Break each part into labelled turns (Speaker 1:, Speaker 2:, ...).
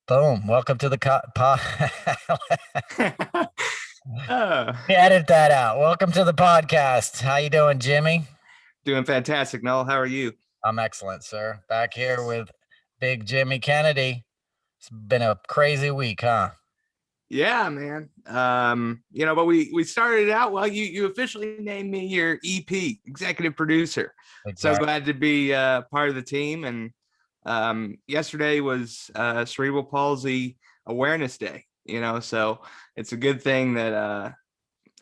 Speaker 1: Boom. Welcome to the
Speaker 2: Oh,
Speaker 1: edit that out. Welcome to the podcast. How you doing, Jimmy?
Speaker 2: doing fantastic, Noel. How are you?
Speaker 1: I'm excellent, sir. Back here with Big Jimmy Kennedy. It's been a crazy week, huh?
Speaker 2: Yeah, man. But we started out well. You officially named me your EP, executive producer. So
Speaker 1: Exactly.
Speaker 2: glad to be part of the team. And yesterday was Cerebral Palsy Awareness Day. So it's a good thing that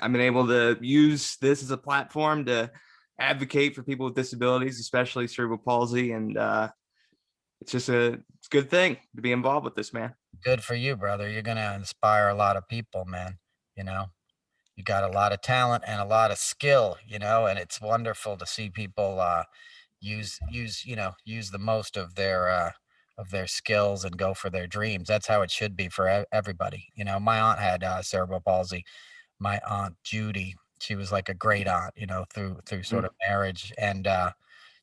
Speaker 2: I've been able to use this as a platform to advocate for people with disabilities, especially cerebral palsy, and it's a good thing to be involved with this, man.
Speaker 1: Good for you, brother. You're gonna inspire a lot of people, man. You know, you got a lot of talent and a lot of skill, and it's wonderful to see people use the most of their skills and go for their dreams. That's how it should be for everybody. My aunt had cerebral palsy. My aunt Judy, she was like a great aunt, through sort
Speaker 2: Mm.
Speaker 1: of marriage, and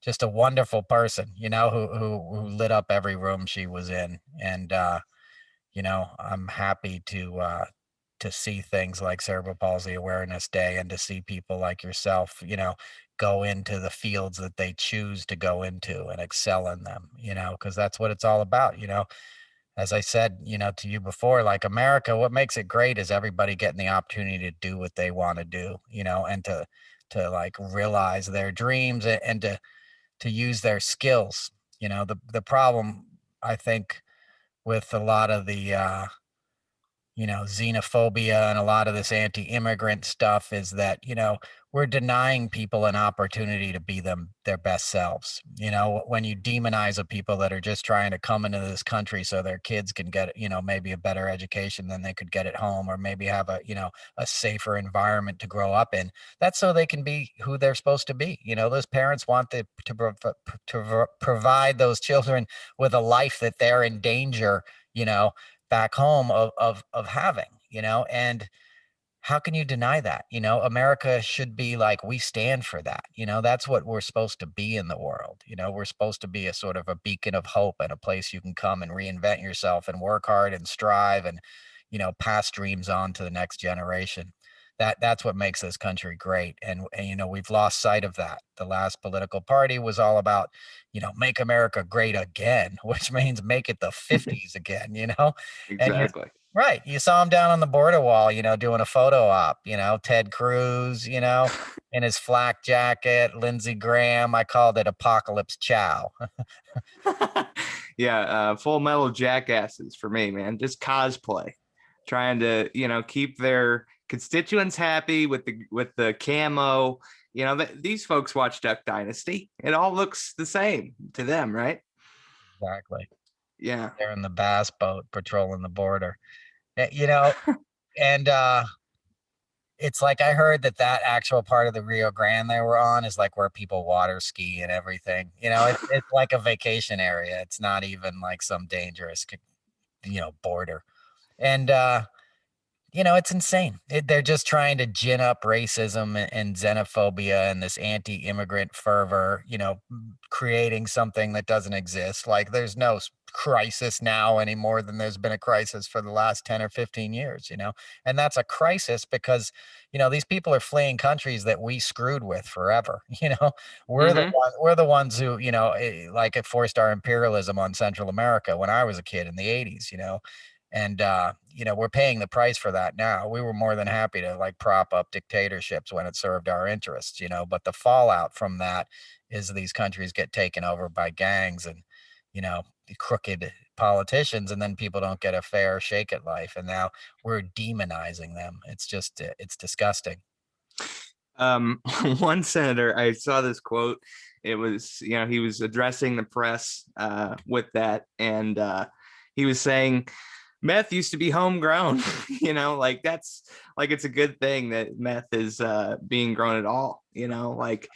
Speaker 1: just a wonderful person, who lit up every room she was in. And I'm happy to see things like Cerebral Palsy Awareness Day, and to see people like yourself, go into the fields that they choose to go into and excel in them, because that's what it's all about. As I said, to you before, like America, what makes it great is everybody getting the opportunity to do what they want to do, and to like realize their dreams, and to use their skills. The problem, I think, with a lot of the xenophobia and a lot of this anti-immigrant stuff is that, we're denying people an opportunity to be their best selves. When you demonize a people that are just trying to come into this country so their kids can get, maybe a better education than they could get at home, or maybe have a safer environment to grow up in. That's so they can be who they're supposed to be. Those parents want to provide those children with a life that they're in danger, back home of having, and how can you deny that? America should be like, we stand for that. That's what we're supposed to be in the world. We're supposed to be a sort of a beacon of hope, and a place you can come and reinvent yourself and work hard and strive, and pass dreams on to the next generation. That's what makes this country great. And we've lost sight of that. The last political party was all about, make America great again, which means make it the 50s again, and you
Speaker 2: Exactly.
Speaker 1: right. You saw him down on the border wall, doing a photo op, Ted Cruz, in his flak jacket, Lindsey Graham. I called it Apocalypse Chow.
Speaker 2: Yeah, full metal jackasses for me, man. Just cosplay, trying to keep their constituents happy with the camo. These folks watch Duck Dynasty. It all looks the same to them, right?
Speaker 1: Exactly.
Speaker 2: Yeah.
Speaker 1: They're in the bass boat patrolling the border. And it's like, I heard that actual part of the Rio Grande they were on is like where people water ski and everything. It's like a vacation area. It's not even like some dangerous, border. And it's insane. They're just trying to gin up racism and xenophobia and this anti-immigrant fervor, creating something that doesn't exist. Like, there's no crisis now any more than there's been a crisis for the last 10 or 15 years, and that's a crisis because, these people are fleeing countries that we screwed with forever.
Speaker 2: Mm-hmm.
Speaker 1: We're the ones who, like, it forced our imperialism on Central America when I was a kid in the 80s, and we're paying the price for that now. We were more than happy to like prop up dictatorships when it served our interests, but the fallout from that is these countries get taken over by gangs and, crooked politicians, and then people don't get a fair shake at life, and now we're demonizing them. It's just, it's disgusting.
Speaker 2: One senator, I saw this quote. It was, he was addressing the press with that, and he was saying meth used to be homegrown. Like, that's like, it's a good thing that meth is being grown at all. Like,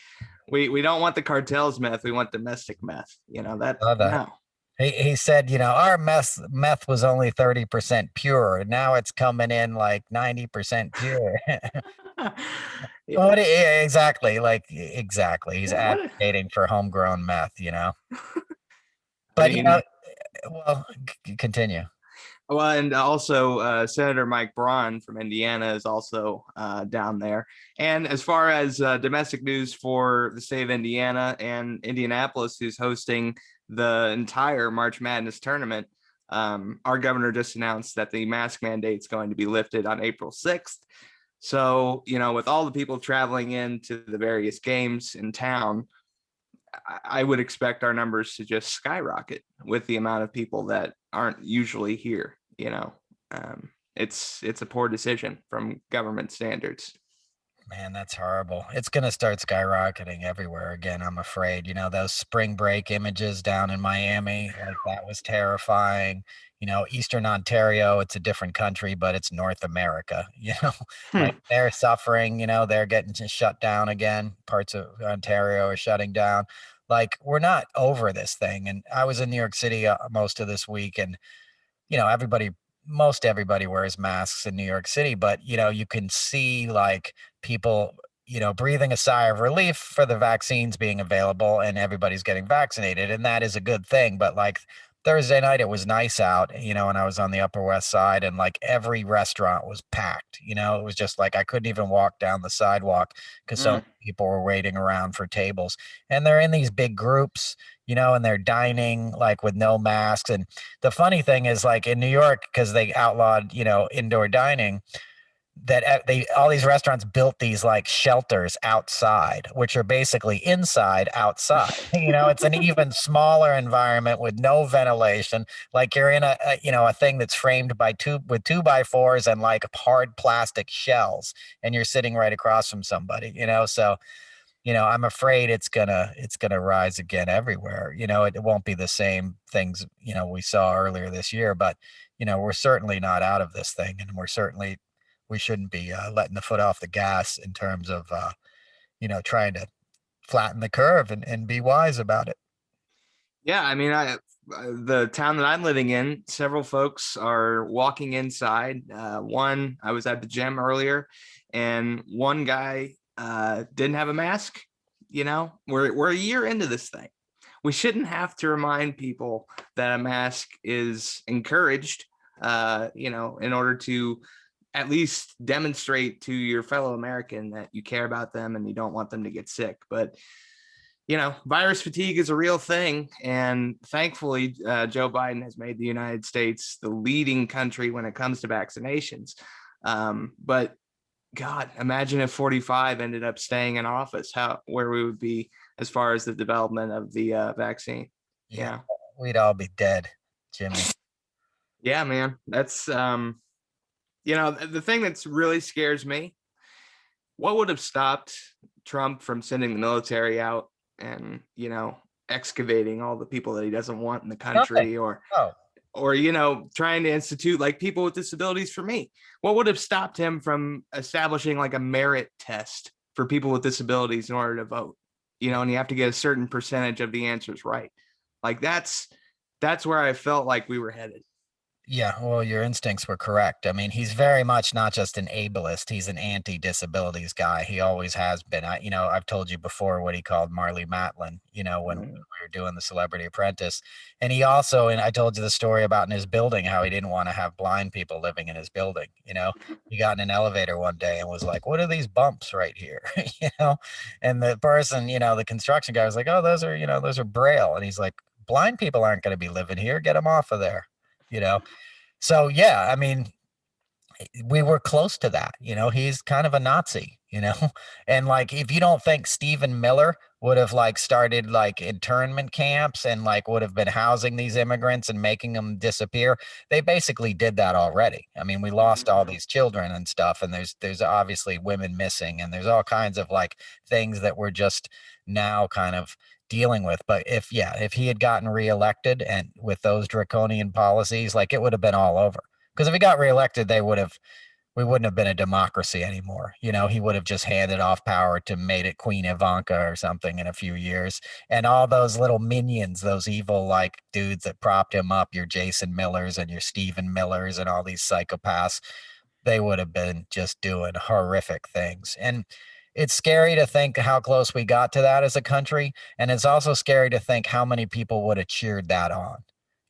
Speaker 2: we don't want the cartels meth, we want domestic meth. That
Speaker 1: Love that.
Speaker 2: no.
Speaker 1: He said, our meth was only 30% pure, and now it's coming in like 90% pure.
Speaker 2: Yeah.
Speaker 1: Exactly, like, exactly. He's
Speaker 2: Yeah, what
Speaker 1: advocating for homegrown meth.
Speaker 2: I
Speaker 1: But
Speaker 2: mean,
Speaker 1: well, continue.
Speaker 2: Well, and also Senator Mike Braun from Indiana is also down there. And as far as domestic news for the state of Indiana and Indianapolis, who's hosting the entire March Madness tournament, our governor just announced that the mask mandate is going to be lifted on April 6th. So, with all the people traveling into the various games in town, I would expect our numbers to just skyrocket with the amount of people that aren't usually here. It's a poor decision from government standards.
Speaker 1: Man, that's horrible. It's going to start skyrocketing everywhere again, I'm afraid. Those spring break images down in Miami, like that was terrifying. Eastern Ontario, it's a different country, but it's North America.
Speaker 2: Hmm.
Speaker 1: Like they're suffering, they're getting shut down again. Parts of Ontario are shutting down. Like we're not over this thing. And I was in New York City most of this week, and most everybody wears masks in New York City, but you can see like people, breathing a sigh of relief for the vaccines being available and everybody's getting vaccinated. And that is a good thing. But like Thursday night, it was nice out, and I was on the Upper West Side, and like every restaurant was packed. It was just like I couldn't even walk down the sidewalk because so many
Speaker 2: Mm.
Speaker 1: people were waiting around for tables. And they're in these big groups, and they're dining like with no masks. And the funny thing is, like in New York, because they outlawed, indoor dining, that they all these restaurants built these like shelters outside, which are basically inside outside. It's an even smaller environment with no ventilation. Like you're in a thing that's framed by two by fours and like hard plastic shells, and you're sitting right across from somebody. So I'm afraid it's gonna rise again everywhere. It won't be the same things, we saw earlier this year, but we're certainly not out of this thing, and we shouldn't be letting the foot off the gas in terms of trying to flatten the curve and be wise about it.
Speaker 2: Yeah, I mean, the town that I'm living in, several folks are walking inside. One, I was at the gym earlier, and one guy didn't have a mask. We're a year into this thing. We shouldn't have to remind people that a mask is encouraged. In order to at least demonstrate to your fellow American that you care about them and you don't want them to get sick. But virus fatigue is a real thing. And thankfully, Joe Biden has made the United States the leading country when it comes to vaccinations. But God, imagine if 45 ended up staying in office, where we would be as far as the development of the vaccine.
Speaker 1: Yeah,
Speaker 2: Yeah.
Speaker 1: we'd all be dead, Jimmy.
Speaker 2: Yeah, man. That's, the thing that's really scares me, what would have stopped Trump from sending the military out and excavating all the people that he doesn't want in the
Speaker 1: Nothing.
Speaker 2: country, or
Speaker 1: Oh,
Speaker 2: trying to institute like people with disabilities for me? What would have stopped him from establishing like a merit test for people with disabilities in order to vote? And you have to get a certain percentage of the answers right. Like that's where I felt like we were headed.
Speaker 1: yeah, well, your instincts were correct. I mean, he's very much not just an ableist, he's an anti-disabilities guy. He always has been. I've told you before what he called Marley Matlin, when we were doing the Celebrity Apprentice. And he also, and I told you the story about in his building, how he didn't want to have blind people living in his building. He got in an elevator one day and was like, "What are these bumps right here?" you know, and the person, the construction guy was like, "Oh, those are Braille." And he's like, "Blind people aren't going to be living here. Get them off of there." You know, so yeah, I mean, we were close to that. He's kind of a Nazi, and like if you don't think Stephen Miller would have like started like internment camps and like would have been housing these immigrants and making them disappear, they basically did that already. I mean, we lost all these children and stuff, and there's obviously women missing, and there's all kinds of like things that we're just now kind of dealing with. But if he had gotten reelected and with those draconian policies, like it would have been all over. Because if he got reelected, we wouldn't have been a democracy anymore. He would have just handed off power to made it Queen Ivanka or something in a few years. And all those little minions, those evil like dudes that propped him up, your Jason Millers and your Stephen Millers and all these psychopaths, they would have been just doing horrific things. And it's scary to think how close we got to that as a country. And it's also scary to think how many people would have cheered that on.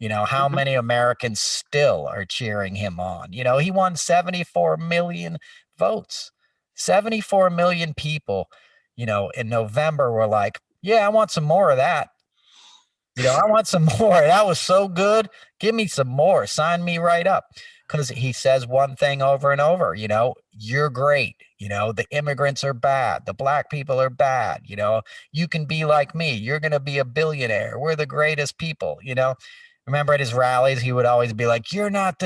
Speaker 1: How
Speaker 2: Mhm.
Speaker 1: many Americans still are cheering him on? He won 74 million votes. 74 million people, in November were like, yeah, I want some more of that. I want some more. That was so good. Give me some more. Sign me right up. Because he says one thing over and over, you're great. The immigrants are bad. The black people are bad. You can be like me. You're going to be a billionaire. We're the greatest people. Remember at his rallies, he would always be like, you're not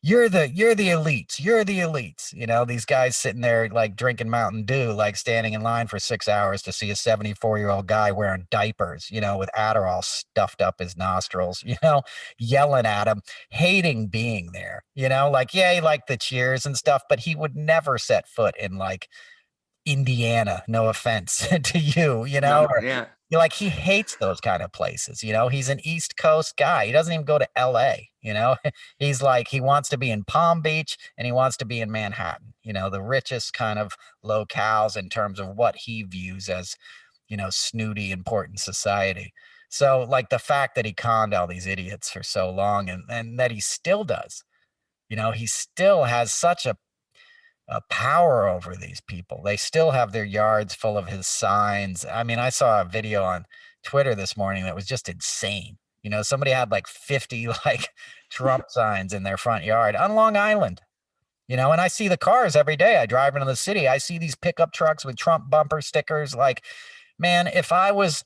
Speaker 1: you're the elites. You're the elites. These guys sitting there like drinking Mountain Dew, like standing in line for 6 hours to see a 74-year-old guy wearing diapers, with Adderall stuffed up his nostrils, yelling at him, hating being there, like, yeah, he liked the cheers and stuff, but he would never set foot in like Indiana, no offense to you,
Speaker 2: No,
Speaker 1: or
Speaker 2: yeah.
Speaker 1: like he hates those kind of places. He's an East Coast guy. He doesn't even go to LA, he's like, he wants to be in Palm Beach and he wants to be in Manhattan, the richest kind of locales in terms of what he views as, snooty, important society. So, like, the fact that he conned all these idiots for so long and that he still does, he still has such a power over these people. They still have their yards full of his signs. I mean, I saw a video on Twitter this morning that was just insane. Somebody had like 50 like Trump signs in their front yard on Long Island. And I see the cars every day. I drive into the city. I see these pickup trucks with Trump bumper stickers. Like, man, if I was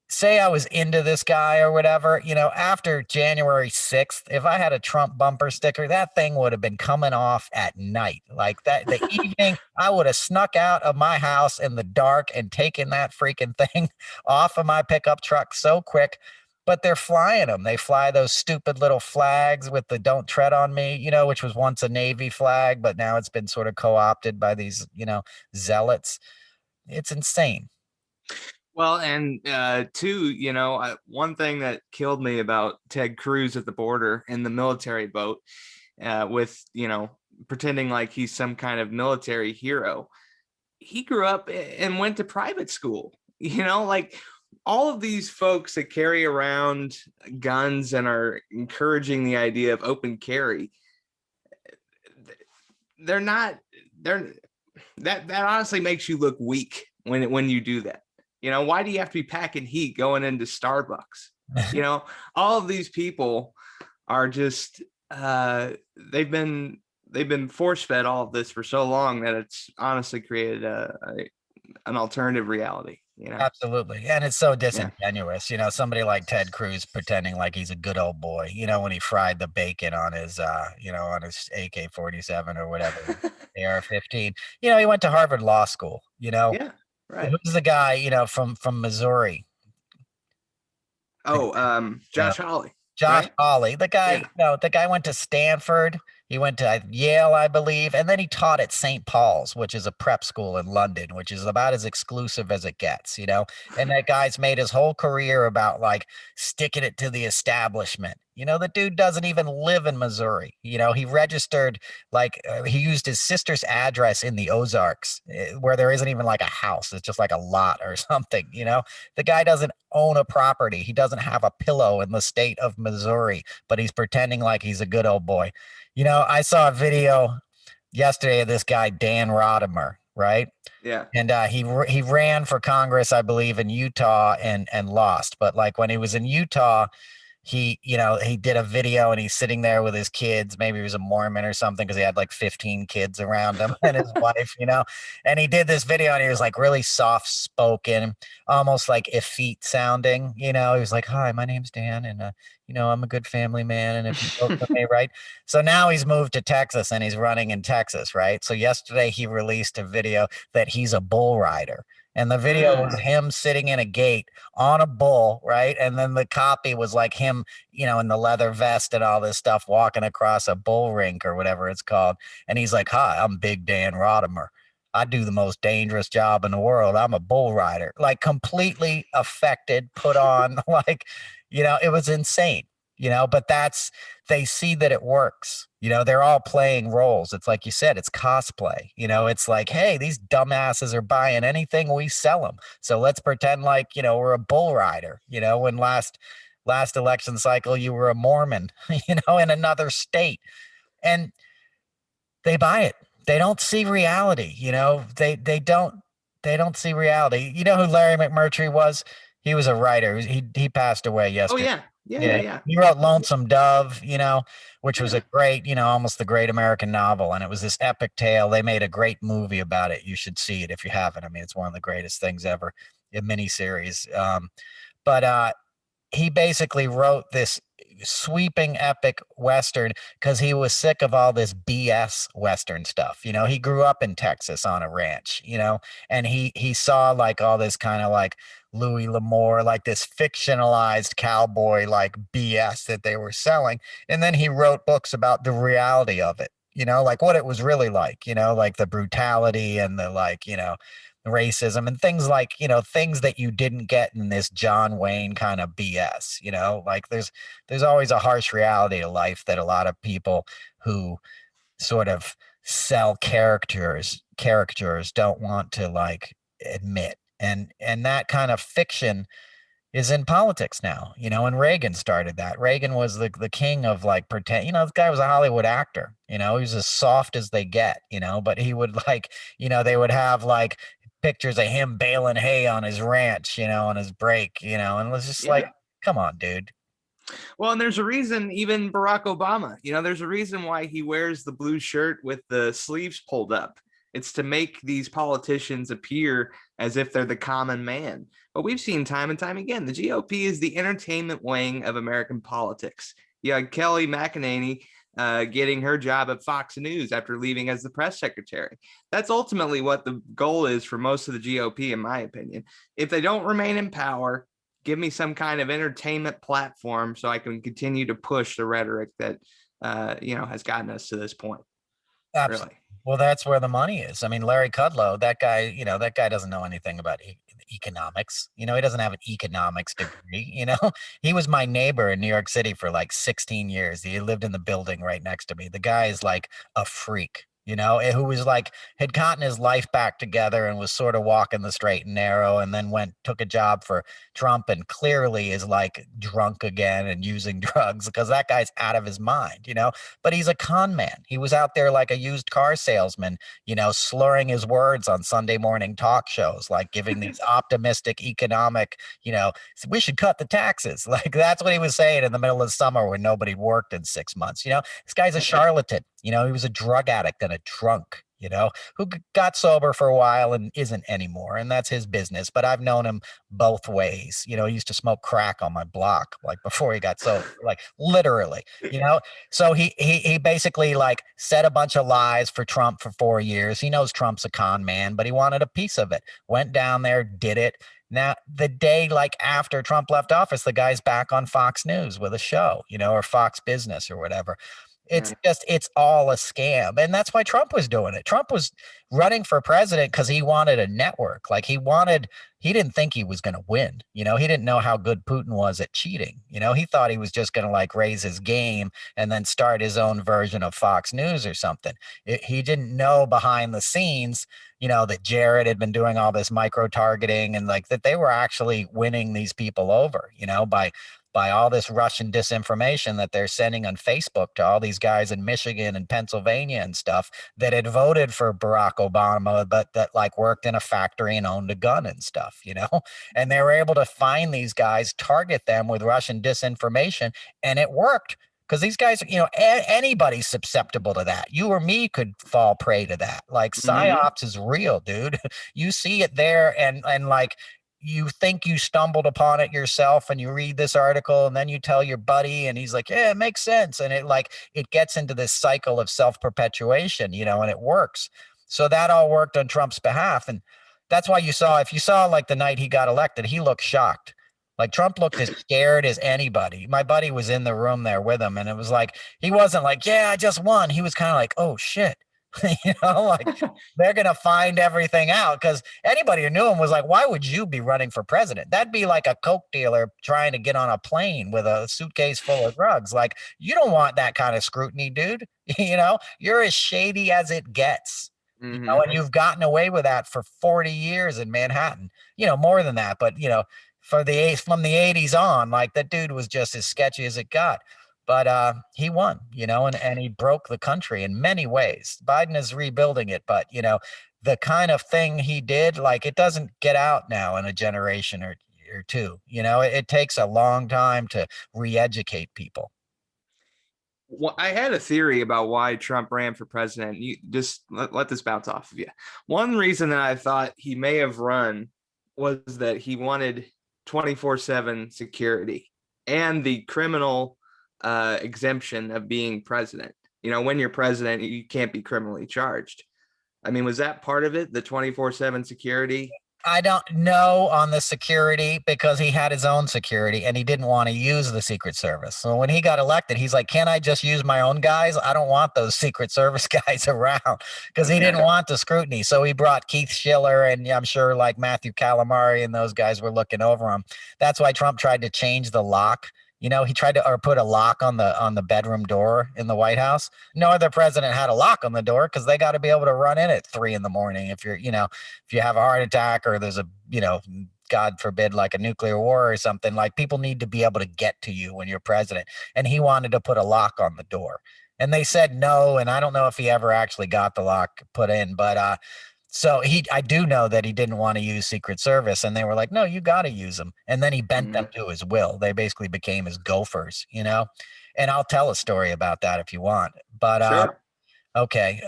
Speaker 1: say I was into this guy or whatever, after January 6th, if I had a Trump bumper sticker, that thing would have been coming off at night. Like that, the evening, I would have snuck out of my house in the dark and taken that freaking thing off of my pickup truck so quick. But they're flying them. They fly those stupid little flags with the "Don't Tread on Me," which was once a Navy flag, but now it's been sort of co opted by these, zealots. It's insane.
Speaker 2: Well, and two, one thing that killed me about Ted Cruz at the border in the military boat, with pretending like he's some kind of military hero. He grew up and went to private school. Like all of these folks that carry around guns and are encouraging the idea of open carry, they're not. They're that honestly makes you look weak when you do that. Why do you have to be packing heat going into Starbucks? All of these people are just they've been force fed all of this for so long that it's honestly created an alternative reality.
Speaker 1: Absolutely. And it's so
Speaker 2: Yeah.
Speaker 1: disingenuous. Somebody like Ted Cruz pretending like he's a good old boy, when he fried the bacon on his AK-47 or whatever, AR-15. He went to Harvard Law School,
Speaker 2: Yeah. Right.
Speaker 1: who's the guy, from Missouri, the,
Speaker 2: Oh,
Speaker 1: you know,
Speaker 2: Josh Hawley.
Speaker 1: Josh
Speaker 2: Right.
Speaker 1: Hawley,
Speaker 2: Yeah.
Speaker 1: the guy went to Stanford. He went to Yale, I believe, and then he taught at St. Paul's, which is a prep school in London, which is about as exclusive as it gets. And that guy's made his whole career about like sticking it to the establishment. The dude doesn't even live in Missouri. He registered he used his sister's address in the Ozarks, where there isn't even like a house. It's just like a lot or something. The guy doesn't own a property. He doesn't have a pillow in the state of Missouri, but he's pretending like he's a good old boy. I saw a video yesterday of this guy, Dan Rodimer, right?
Speaker 2: Yeah.
Speaker 1: And he ran for Congress, I believe, in Utah and lost. But like when he was in Utah, he did a video and he's sitting there with his kids. Maybe he was a Mormon or something because he had like 15 kids around him and his wife. And he did this video and he was like really soft spoken, almost like effete sounding. He was like, "Hi, my name's Dan, and I'm a good family man. And if you vote for me, right?" So now he's moved to Texas and he's running in Texas, right? So yesterday he released a video that he's a bull rider. And the video was
Speaker 2: Mm.
Speaker 1: him sitting in a gate on a bull, right? And then the copy was like him, in the leather vest and all this stuff, walking across a bull rink or whatever it's called. And he's like, "Hi, I'm Big Dan Rodimer. I do the most dangerous job in the world. I'm a bull rider." Like completely affected, put on, like, it was insane. But they see that it works. They're all playing roles. It's like you said, it's cosplay. It's like, hey, these dumbasses are buying anything we sell them. So let's pretend like, we're a bull rider. When last last election cycle, you were a Mormon, in another state. And they buy it. They don't see reality, they don't see reality. You know who Larry McMurtry was? He was a writer. He passed away
Speaker 2: Oh
Speaker 1: yesterday.
Speaker 2: yeah, yeah, yeah,
Speaker 1: Yeah.
Speaker 2: yeah.
Speaker 1: He wrote Lonesome Dove, which was a
Speaker 2: Yeah.
Speaker 1: great, almost the great American novel. And it was this epic tale. They made a great movie about it. You should see it if you haven't. I mean, it's one of the greatest things ever, a miniseries. But he basically wrote this sweeping epic western because he was sick of all this BS western stuff. He grew up in Texas on a ranch, and he saw like all this kind of like Louis L'Amour, like this fictionalized cowboy like BS that they were selling. And then he wrote books about the reality of it, like what it was really like, like the brutality and the like, racism and things like, things that you didn't get in this John Wayne kind of BS, like there's always a harsh reality to life that a lot of people who sort of sell characters don't want to like admit. And that kind of fiction is in politics now, and Reagan started that. Reagan was the king of like pretend, this guy was a Hollywood actor, he was as soft as they get, but he would like, they would have like pictures of him baling hay on his ranch, on his break, and it was just like,
Speaker 2: Yeah.
Speaker 1: come on, dude.
Speaker 2: Well, and there's a reason, even Barack Obama, there's a reason why he wears the blue shirt with the sleeves pulled up. It's to make these politicians appear as if they're the common man. But we've seen time and time again, the GOP is the entertainment wing of American politics. You had Kelly McEnany getting her job at Fox News after leaving as the press secretary. That's ultimately what the goal is for most of the GOP, in my opinion. If they don't remain in power, give me some kind of entertainment platform so I can continue to push the rhetoric that has gotten us to this point.
Speaker 1: Absolutely.
Speaker 2: Really.
Speaker 1: Well, that's where the money is. I mean, Larry Kudlow, that guy, that guy doesn't know anything about economics. He doesn't have an economics degree. He was my neighbor in New York City for like 16 years. He lived in the building right next to me. The guy is like a freak, who was like, had gotten his life back together and was sort of walking the straight and narrow, and then took a job for Trump and clearly is like drunk again and using drugs because that guy's out of his mind, but he's a con man. He was out there like a used car salesman, slurring his words on Sunday morning talk shows, like giving these optimistic economic, we should cut the taxes. Like that's what he was saying in the middle of summer when nobody worked in 6 months. This guy's a charlatan. He was a drug addict and a drunk, who got sober for a while and isn't anymore. And that's his business. But I've known him both ways. He used to smoke crack on my block, like before he got sober, like literally, so he basically like said a bunch of lies for Trump for 4 years. He knows Trump's a con man, but he wanted a piece of it. Went down there, did it. Now, the day like after Trump left office, the guy's back on Fox News with a show, or Fox Business or whatever.
Speaker 2: Yeah.
Speaker 1: It's all a scam. And that's why Trump was doing it. Trump was running for president because he wanted a network. Like he didn't think he was going to win. He didn't know how good Putin was at cheating. He thought he was just going to like raise his game and then start his own version of Fox News or something. He didn't know behind the scenes, that Jared had been doing all this micro targeting and like that they were actually winning these people over, by all this Russian disinformation that they're sending on Facebook to all these guys in Michigan and Pennsylvania and stuff that had voted for Barack Obama, but that like worked in a factory and owned a gun and stuff, and they were able to find these guys, target them with Russian disinformation, and it worked. Because these guys, anybody's susceptible to that. You or me could fall prey to that. Like
Speaker 2: Mm-hmm.
Speaker 1: psyops is real, dude. You see it there, and like you think you stumbled upon it yourself and you read this article and then you tell your buddy and he's like, yeah, it makes sense. And it gets into this cycle of self-perpetuation, and it works. So that all worked on Trump's behalf. And that's why if you saw like the night he got elected, he looked shocked. Like Trump looked as scared as anybody. My buddy was in the room there with him and it was like, he wasn't like, yeah, I just won. He was kind of like, oh shit. Like they're going to find everything out because anybody who knew him was like, why would you be running for president? That'd be like a Coke dealer trying to get on a plane with a suitcase full of drugs. Like, you don't want that kind of scrutiny, dude. You're as shady as it gets.
Speaker 2: Mm-hmm.
Speaker 1: And you've gotten away with that for 40 years in Manhattan, more than that, but for from the 80s on. Like that dude was just as sketchy as it got. But he won, and he broke the country in many ways. Biden is rebuilding it, but the kind of thing he did, like it doesn't get out now in a generation or two. It takes a long time to re-educate people.
Speaker 2: Well, I had a theory about why Trump ran for president. You just let this bounce off of you. One reason that I thought he may have run was that he wanted 24/7 security and the criminal exemption of being president. When you're president, you can't be criminally charged. I mean, was that part of it? The 24/7 security?
Speaker 1: I don't know on the security because he had his own security and he didn't want to use the Secret Service. So when he got elected, he's like, "Can I just use my own guys? I don't want those Secret Service guys around," because he didn't want the scrutiny. So he brought Keith Schiller, and I'm sure like Matthew Calamari and those guys were looking over him. That's why Trump tried to change the lock. He tried to or put a lock on the bedroom door in the White House. No other president had a lock on the door because they got to be able to run in at 3 a.m. if you're, if you have a heart attack or there's a, God forbid, like a nuclear war or something. Like people need to be able to get to you when you're president. And he wanted to put a lock on the door. And they said no. And I don't know if he ever actually got the lock put in, but so I do know that he didn't want to use Secret Service, and they were like, "No, you got to use them." And then he bent them to his will. They basically became his gophers, And I'll tell a story about that if you want. But
Speaker 2: Sure.
Speaker 1: okay.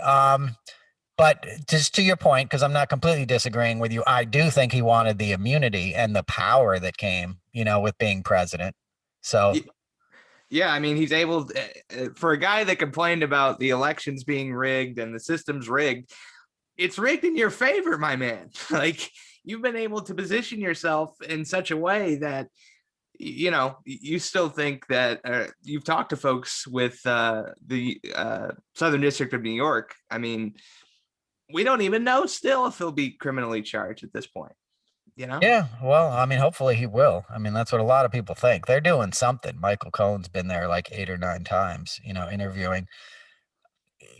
Speaker 1: But just to your point, because I'm not completely disagreeing with you, I do think he wanted the immunity and the power that came, with being president. So
Speaker 2: Yeah, I mean, he's able for a guy that complained about the elections being rigged and the system's rigged. It's rigged in your favor, my man. Like you've been able to position yourself in such a way that you still think that you've talked to folks with the Southern District of New York. I mean, we don't even know still if he'll be criminally charged at this point.
Speaker 1: yeah, well, I mean, hopefully he will. I mean, that's what a lot of people think. They're doing something. Michael Cohen's been there like 8 or 9 times, interviewing.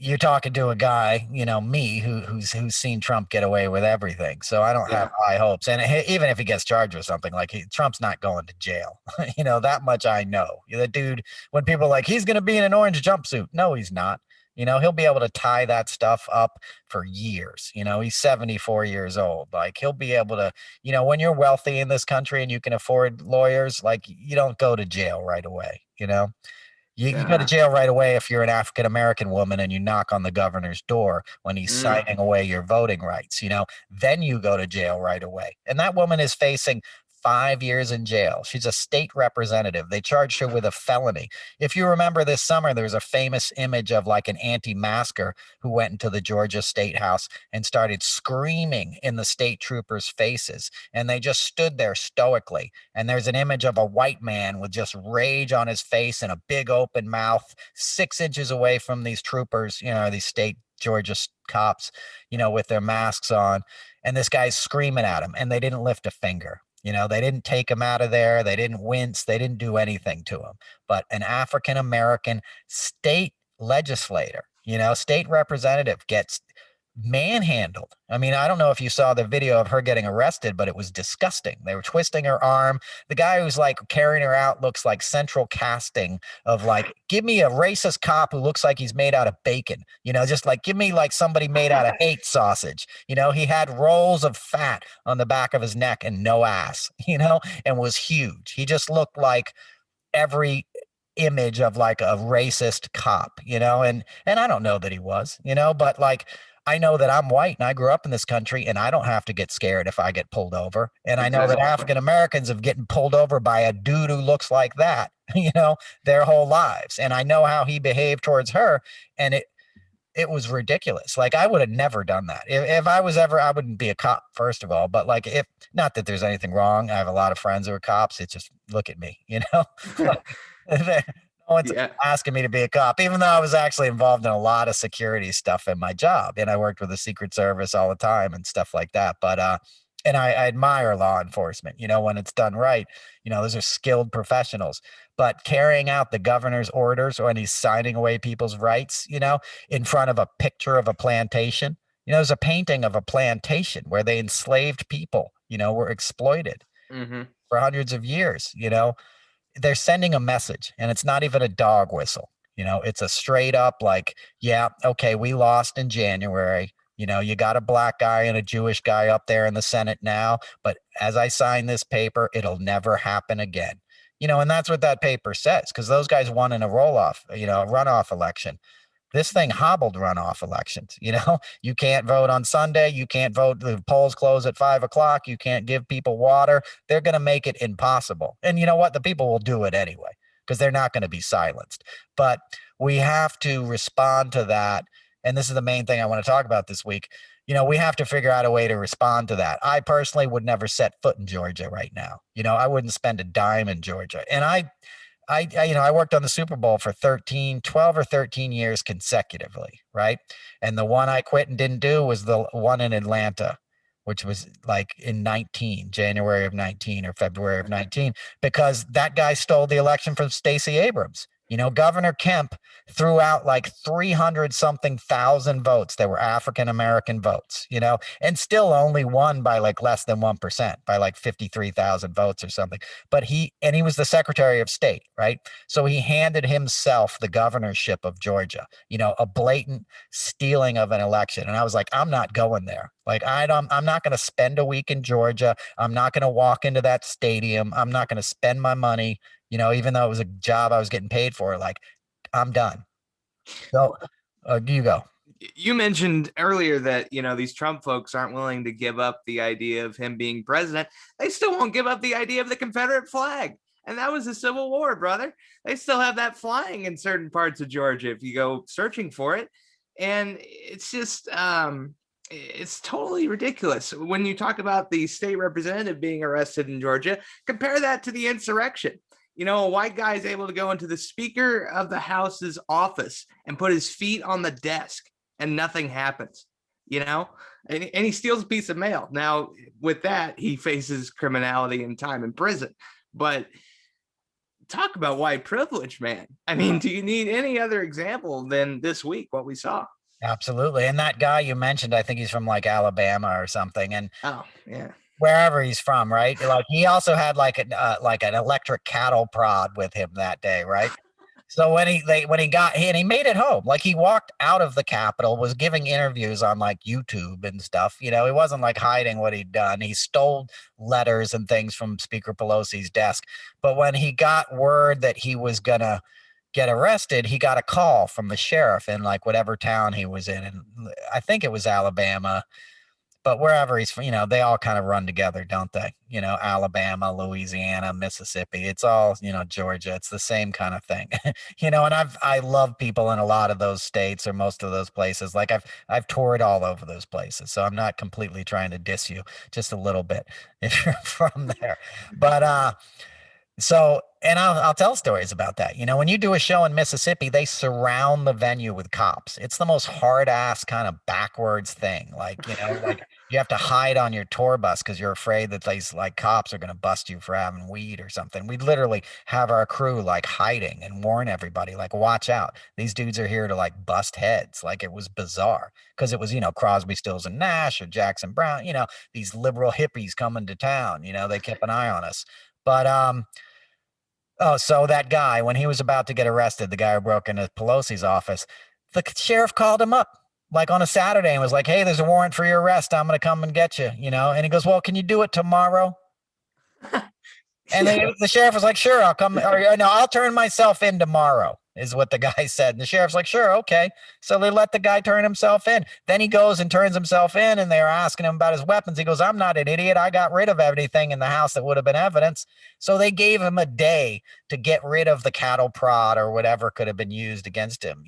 Speaker 1: You're talking to a guy, me, who's seen Trump get away with everything. So I don't have
Speaker 2: Yeah.
Speaker 1: high hopes. And even if he gets charged with something, like Trump's not going to jail. That much I know. The dude, when people are like, he's going to be in an orange jumpsuit. No, he's not. He'll be able to tie that stuff up for years. He's 74 years old. Like he'll be able to, when you're wealthy in this country and you can afford lawyers, like you don't go to jail right away. You go to
Speaker 2: Yeah.
Speaker 1: jail right away if you're an African American woman and you knock on the governor's door when he's signing away your voting rights, then you go to jail right away. And that woman is facing 5 years in jail. She's a state representative. They charged her with a felony. If you remember this summer, there was a famous image of like an anti-masker who went into the Georgia State House and started screaming in the state troopers' faces. And they just stood there stoically. And there's an image of a white man with just rage on his face and a big open mouth, 6 inches away from these troopers, these state Georgia cops, with their masks on. And this guy's screaming at him, and they didn't lift a finger. They didn't take him out of there. They didn't wince. They didn't do anything to him. But an African American state legislator, state representative gets manhandled. I mean, I don't know if you saw the video of her getting arrested, but it was disgusting. They were twisting her arm. The guy who's like carrying her out looks like central casting of like, give me a racist cop who looks like he's made out of bacon, just like give me like somebody made out of hate sausage. He had rolls of fat on the back of his neck and no ass, and was huge. He just looked like every image of like a racist cop, and I don't know that he was, but like I know that I'm white and I grew up in this country and I don't have to get scared if I get pulled over. And I know that
Speaker 2: Exactly.
Speaker 1: African Americans have getting pulled over by a dude who looks like that, their whole lives. And I know how he behaved towards her, and it was ridiculous. Like I would have never done that. If I was ever, I wouldn't be a cop, first of all, but like if not that there's anything wrong. I have a lot of friends who are cops. It's just look at me, no one's
Speaker 2: Yeah.
Speaker 1: asking me to be a cop, even though I was actually involved in a lot of security stuff in my job. And I worked with the Secret Service all the time and stuff like that. But and I admire law enforcement, when it's done right. Those are skilled professionals. But carrying out the governor's orders when he's signing away people's rights, in front of a picture of a plantation, there's a painting of a plantation where they enslaved people, were exploited
Speaker 2: Mm-hmm.
Speaker 1: for hundreds of years. They're sending a message, and it's not even a dog whistle. It's a straight up like, yeah, okay, we lost in January. You got a black guy and a Jewish guy up there in the Senate now, but as I sign this paper, it'll never happen again. And that's what that paper says, because those guys won in a roll off, a runoff election. This thing hobbled runoff elections. You can't vote on Sunday. You can't vote. The polls close at 5 o'clock. You can't give people water. They're going to make it impossible. And you know what? The people will do it anyway, because they're not going to be silenced. But we have to respond to that. And this is the main thing I want to talk about this week. We have to figure out a way to respond to that. I personally would never set foot in Georgia right now. I wouldn't spend a dime in Georgia. And I worked on the Super Bowl for 12 or 13 years consecutively, right? And the one I quit and didn't do was the one in Atlanta, which was like in January of 19 or February of 19, because that guy stole the election from Stacey Abrams. Governor Kemp threw out like 300 something thousand votes that were African American votes, and still only won by like less than 1%, by like 53,000 votes or something. But he was the Secretary of State, right? So he handed himself the governorship of Georgia, a blatant stealing of an election. And I was like, I'm not going there. Like, I'm not going to spend a week in Georgia. I'm not going to walk into that stadium. I'm not going to spend my money, even though it was a job I was getting paid for. Like, I'm done. So you go.
Speaker 2: You mentioned earlier that, these Trump folks aren't willing to give up the idea of him being president. They still won't give up the idea of the Confederate flag. And that was the Civil War, brother. They still have that flying in certain parts of Georgia if you go searching for it. And it's just, it's totally ridiculous. When you talk about the state representative being arrested in Georgia, compare that to the insurrection. A white guy is able to go into the Speaker of the House's office and put his feet on the desk and nothing happens, and he steals a piece of mail. Now, with that, he faces criminality and time in prison. But talk about white privilege, man. I mean, do you need any other example than this week, what we saw?
Speaker 1: Absolutely. And that guy you mentioned, I think he's from like Alabama or something. And
Speaker 2: Oh, yeah.
Speaker 1: wherever he's from, right? Like, he also had like an electric cattle prod with him that day, right? So when he made it home, like, he walked out of the Capitol, was giving interviews on like YouTube and stuff. He wasn't like hiding what he'd done. He stole letters and things from Speaker Pelosi's desk. But when he got word that he was gonna get arrested, he got a call from the sheriff in like whatever town he was in. And I think it was Alabama, but wherever he's from, they all kind of run together, don't they? Alabama, Louisiana, Mississippi, it's all, Georgia. It's the same kind of thing. And I love people in a lot of those states or most of those places. Like, I've toured all over those places. So I'm not completely trying to diss you, just a little bit if you're from there. But so, and I'll tell stories about that. When you do a show in Mississippi, they surround the venue with cops. It's the most hard ass kind of backwards thing. Like, like you have to hide on your tour bus because you're afraid that these like cops are going to bust you for having weed or something. We literally have our crew like hiding and warn everybody, like, watch out. These dudes are here to like bust heads. Like, it was bizarre because it was, Crosby, Stills and Nash or Jackson Brown, these liberal hippies coming to town, they kept an eye on us. But oh, so that guy, when he was about to get arrested, the guy who broke into Pelosi's office, the sheriff called him up like on a Saturday and was like, "Hey, there's a warrant for your arrest. I'm going to come and get you," And he goes, "Well, can you do it tomorrow?" And the sheriff was like, "Sure, I'll come. Or no, I'll turn myself in tomorrow," is what the guy said. And the sheriff's like, "Sure, okay." So they let the guy turn himself in. Then he goes and turns himself in, and they're asking him about his weapons. He goes, "I'm not an idiot. I got rid of everything in the house that would have been evidence." So they gave him a day to get rid of the cattle prod or whatever could have been used against him.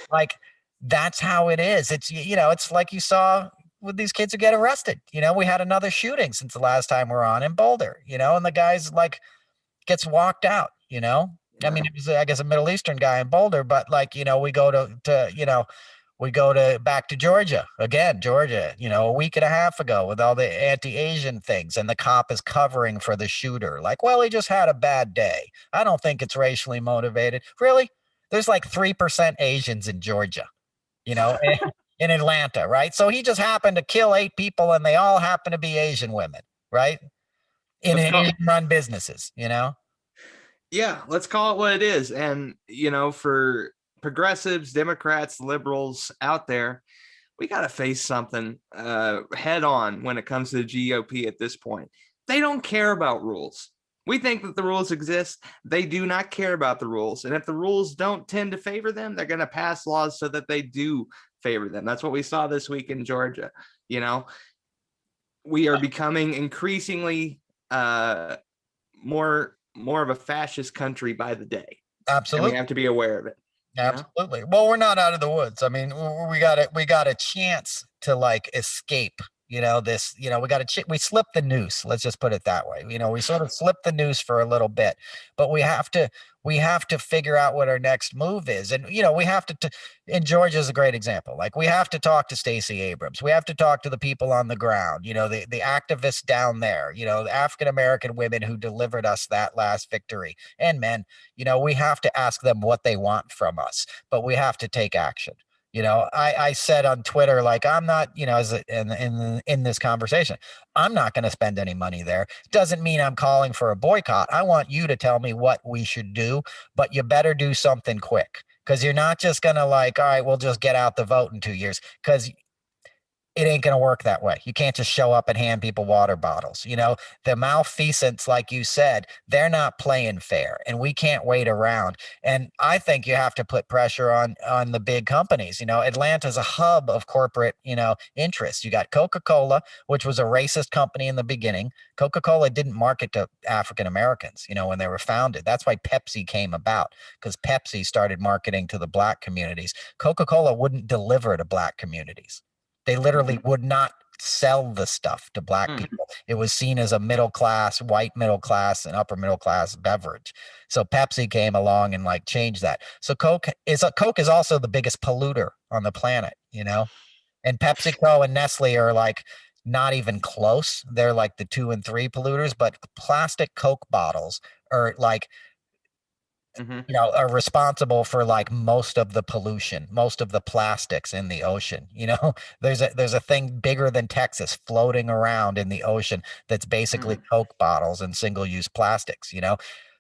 Speaker 1: Like, that's how it is. It's, it's like you saw with these kids who get arrested. We had another shooting since the last time we were on in Boulder, and the guy's like gets walked out. I mean, it was, I guess, a Middle Eastern guy in Boulder, but like, we go to back to Georgia again, a week and a half ago with all the anti-Asian things, and the cop is covering for the shooter. Like, well, he just had a bad day. I don't think it's racially motivated. Really? There's like 3% Asians in Georgia, in Atlanta, right? So he just happened to kill 8 people and they all happen to be Asian women, right? in
Speaker 2: let's call
Speaker 1: union run businesses,
Speaker 2: yeah, let's call it what it is. And for progressives, Democrats, liberals out there, we got to face something head on when it comes to the GOP at this point. They don't care about rules. We think that the rules exist. They do not care about the rules. And if the rules don't tend to favor them, they're going to pass laws so that they do favor them. That's what we saw this week in Georgia. You know, we are becoming increasingly more of a fascist country by the day, and we
Speaker 1: Absolutely.
Speaker 2: have to be aware of it.
Speaker 1: Absolutely. Well, we're not out of the woods. I mean, we got a chance to like escape, this, we got we slipped the noose. Let's just put it that way. We sort of slipped the noose for a little bit, but we have to figure out what our next move is. And, we have to, and Georgia is a great example. Like we have to talk to Stacey Abrams. We have to talk to the people on the ground, the activists down there, the African-American women who delivered us that last victory, and men. We have to ask them what they want from us, but we have to take action. I said on Twitter, like, I'm not, as in this conversation, I'm not going to spend any money there. Doesn't mean I'm calling for a boycott. I want you to tell me what we should do, but you better do something quick, because you're not just going to like, all right, we'll just get out the vote in 2 years, because it ain't going to work that way. You can't just show up and hand people water bottles. The malfeasance, like you said, they're not playing fair, and we can't wait around. And I think you have to put pressure on the big companies. Atlanta's a hub of corporate, interests. You got Coca-Cola, which was a racist company in the beginning. Coca-Cola didn't market to African Americans, when they were founded. That's why Pepsi came about, because Pepsi started marketing to the black communities. Coca-Cola wouldn't deliver to black communities. They literally would not sell the stuff to black
Speaker 2: Mm-hmm.
Speaker 1: people. It was seen as a middle class, white middle class, and upper middle class beverage. So Pepsi came along and like changed that. So Coke is also the biggest polluter on the planet, and PepsiCo and Nestle are like not even close. They're like the 2 and 3 polluters, but plastic Coke bottles are like,
Speaker 2: Mm-hmm.
Speaker 1: are responsible for like most of the pollution, most of the plastics in the ocean. There's a thing bigger than Texas floating around in the ocean that's basically
Speaker 2: Mm-hmm.
Speaker 1: Coke bottles and single-use plastics.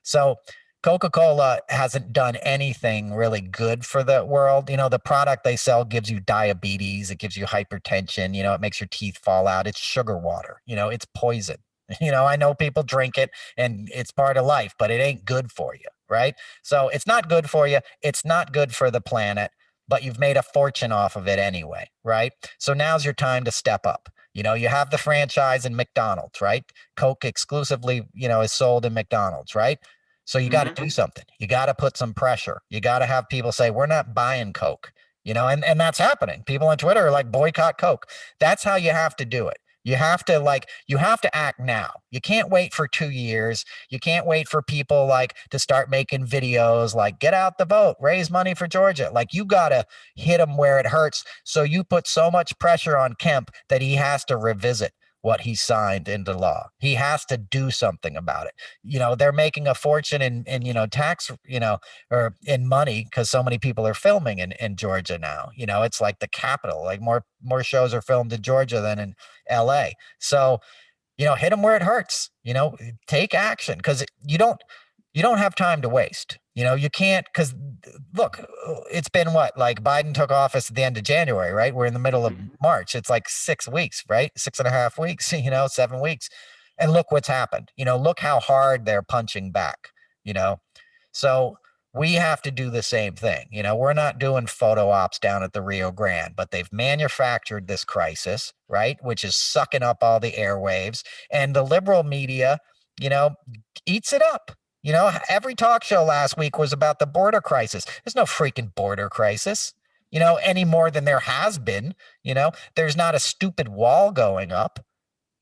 Speaker 1: So Coca-Cola hasn't done anything really good for the world. The product they sell gives you diabetes, it gives you hypertension, it makes your teeth fall out. It's sugar water, it's poison. I know people drink it and it's part of life, but it ain't good for you, right? So it's not good for you. It's not good for the planet, but you've made a fortune off of it anyway, right? So now's your time to step up. You have the franchise in McDonald's, right? Coke exclusively, is sold in McDonald's, right? So you got
Speaker 2: Mm-hmm.
Speaker 1: to do something. You got to put some pressure. You got to have people say, we're not buying Coke, and that's happening. People on Twitter are like, boycott Coke. That's how you have to do it. You have to act now. You can't wait for 2 years. You can't wait for people like to start making videos like, get out the vote, raise money for Georgia. Like, you got to hit them where it hurts. So you put so much pressure on Kemp that he has to revisit what he signed into law. He has to do something about it. They're making a fortune in tax, or in money, because so many people are filming in Georgia now. It's like the capital. Like more shows are filmed in Georgia than in LA. So, hit them where it hurts. Take action, because you don't have time to waste. You can't, because look, it's been what, like Biden took office at the end of January, right? We're in the middle of March. It's like 6 weeks, right? 6.5 weeks, 7 weeks. And look what's happened. Look how hard they're punching back, you know? So we have to do the same thing. We're not doing photo ops down at the Rio Grande, but they've manufactured this crisis, right? Which is sucking up all the airwaves, and the liberal media, you know, eats it up. Every talk show last week was about the border crisis. There's no freaking border crisis, any more than there has been. There's not a stupid wall going up.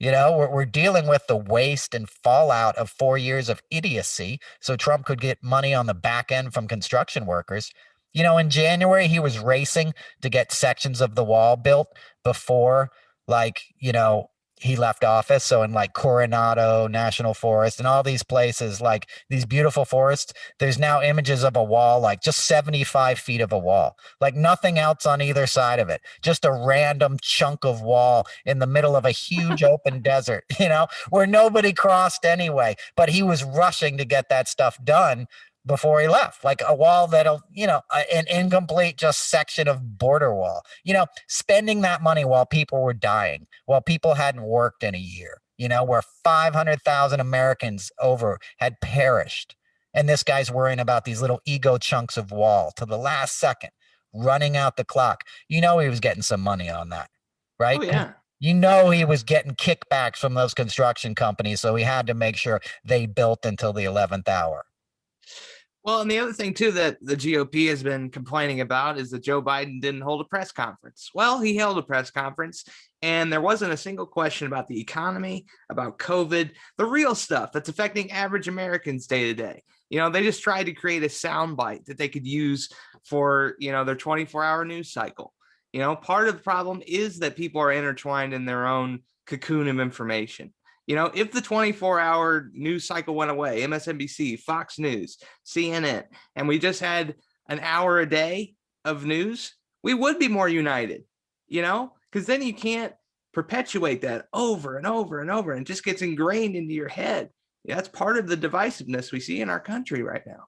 Speaker 1: We're dealing with the waste and fallout of 4 years of idiocy. So Trump could get money on the back end from construction workers. In January, he was racing to get sections of the wall built before, like, he left office. So in like Coronado National Forest and all these places, like these beautiful forests, there's now images of a wall, like just 75 feet of a wall, like nothing else on either side of it, just a random chunk of wall in the middle of a huge open desert, where nobody crossed anyway. But he was rushing to get that stuff done before he left, like a wall that'll, an incomplete just section of border wall, spending that money while people were dying, while people hadn't worked in a year, where 500,000 Americans over had perished. And this guy's worrying about these little ego chunks of wall to the last second, running out the clock. He was getting some money on that,
Speaker 2: Oh
Speaker 1: right?
Speaker 2: yeah.
Speaker 1: He was getting kickbacks from those construction companies. So he had to make sure they built until the 11th hour.
Speaker 2: Well, and the other thing too that the GOP has been complaining about is that Joe Biden didn't hold a press conference. Well, he held a press conference and there wasn't a single question about the economy, about COVID, the real stuff that's affecting average Americans day to day. They just tried to create a soundbite that they could use for, their 24-hour news cycle. Part of the problem is that people are intertwined in their own cocoon of information. If the 24-hour news cycle went away, MSNBC, Fox News, CNN, and we just had an hour a day of news, we would be more united, because then you can't perpetuate that over and over and over, and it just gets ingrained into your head. That's part of the divisiveness we see in our country right now.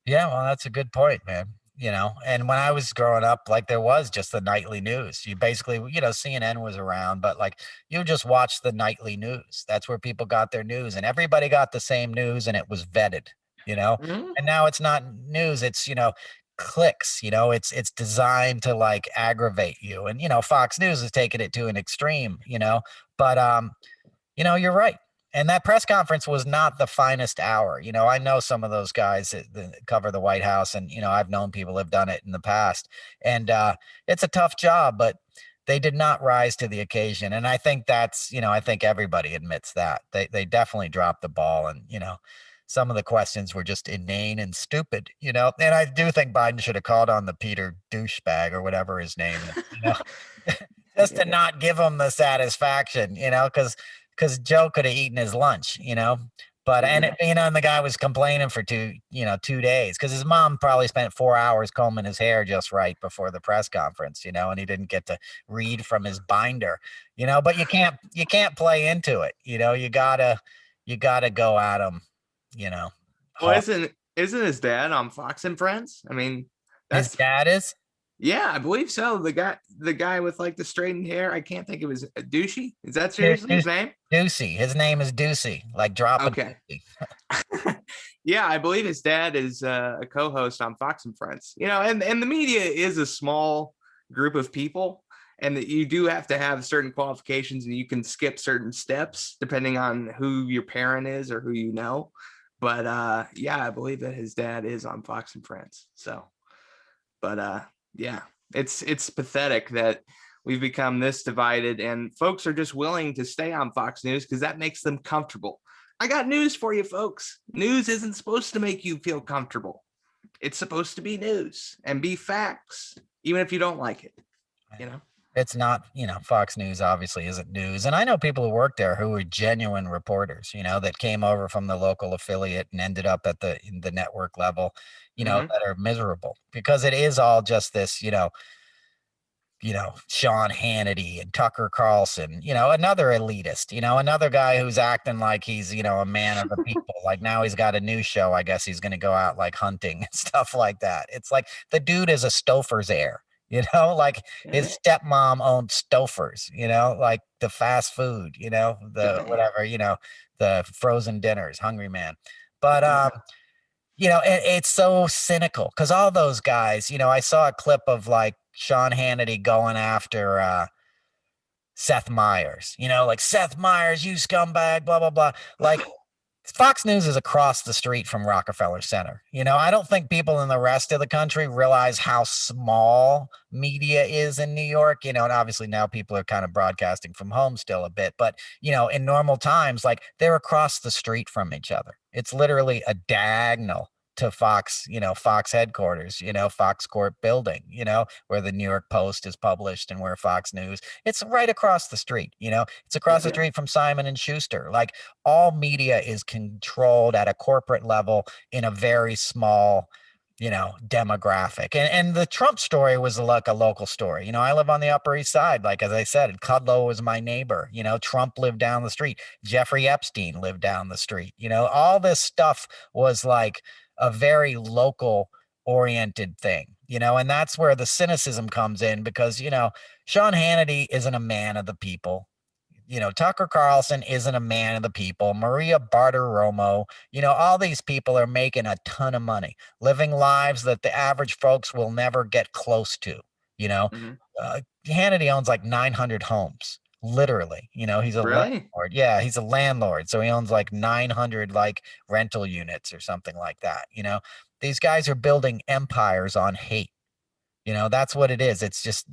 Speaker 1: Yeah, well, that's a good point, man. And when I was growing up, like there was just the nightly news. You basically, CNN was around, but like you just watch the nightly news. That's where people got their news, and everybody got the same news and it was vetted, you know.
Speaker 2: Mm-hmm.
Speaker 1: And now it's not news, it's, clicks, it's designed to like aggravate you. And Fox News has taken it to an extreme, but you're right. And that press conference was not the finest hour. I know some of those guys that cover the White House, and I've known people have done it in the past, and it's a tough job, but they did not rise to the occasion. And I think that's, I think everybody admits that they definitely dropped the ball, and some of the questions were just inane and stupid. And I do think Biden should have called on the Peter douchebag or whatever his name is, just to not give him the satisfaction, because Joe could have eaten his lunch, But and the guy was complaining for 2 days because his mom probably spent 4 hours combing his hair just right before the press conference, and he didn't get to read from his binder, But you can't play into it, you gotta go at him,
Speaker 2: Well,
Speaker 1: hard.
Speaker 2: isn't his dad on Fox and Friends? I mean,
Speaker 1: His
Speaker 2: that's
Speaker 1: dad is
Speaker 2: yeah, I believe so. The guy with like the straightened hair. I can't think of his douchey. Is that
Speaker 1: Du-
Speaker 2: seriously
Speaker 1: Du-
Speaker 2: his name?
Speaker 1: Ducey. His name is Ducey, like dropping.
Speaker 2: Okay. Yeah, I believe his dad is a co-host on Fox and Friends. And the media is a small group of people, and that you do have to have certain qualifications, and you can skip certain steps depending on who your parent is or who you know. But yeah, I believe that his dad is on Fox and Friends. So, but yeah, it's pathetic that we've become this divided, and folks are just willing to stay on Fox News because that makes them comfortable. I got news for you, folks. News isn't supposed to make you feel comfortable. It's supposed to be news and be facts, even if you don't like it. You know.
Speaker 1: It's not, Fox News obviously isn't news. And I know people who work there who were genuine reporters, that came over from the local affiliate and ended up at the network level,
Speaker 2: Mm-hmm.
Speaker 1: that are miserable because it is all just this, Sean Hannity and Tucker Carlson, another elitist, another guy who's acting like he's, a man of the people. Like now he's got a new show. I guess he's going to go out like hunting and stuff like that. It's like the dude is a Stouffer's heir, like
Speaker 2: Yeah.
Speaker 1: his stepmom owned Stouffer's, like the fast food, the whatever, the frozen dinners, hungry man. But,
Speaker 2: Yeah.
Speaker 1: it's so cynical because all those guys, I saw a clip of like Sean Hannity going after Seth Meyers, like Seth Meyers, you scumbag, blah, blah, blah. Like Fox News is across the street from Rockefeller Center. I don't think people in the rest of the country realize how small media is in New York, and obviously now people are kind of broadcasting from home still a bit, but, in normal times, like they're across the street from each other. It's literally a diagonal to Fox, Fox headquarters, Fox Court building, where the New York Post is published and where Fox News. It's right across the street, it's across the
Speaker 2: Yeah.
Speaker 1: street from Simon and Schuster. Like all media is controlled at a corporate level in a very small demographic. And the Trump story was like a local story. I live on the Upper East Side. Like, as I said, Kudlow was my neighbor. Trump lived down the street. Jeffrey Epstein lived down the street. All this stuff was like a very local oriented thing, and that's where the cynicism comes in because, Sean Hannity isn't a man of the people. Tucker Carlson isn't a man of the people. Maria Bartiromo, all these people are making a ton of money, living lives that the average folks will never get close to. You know,
Speaker 2: Mhm.
Speaker 1: Hannity owns like 900 homes, literally. He's a
Speaker 2: Really?
Speaker 1: landlord. Yeah, he's a landlord. So he owns like 900 like rental units or something like that. These guys are building empires on hate. That's what it is. It's just,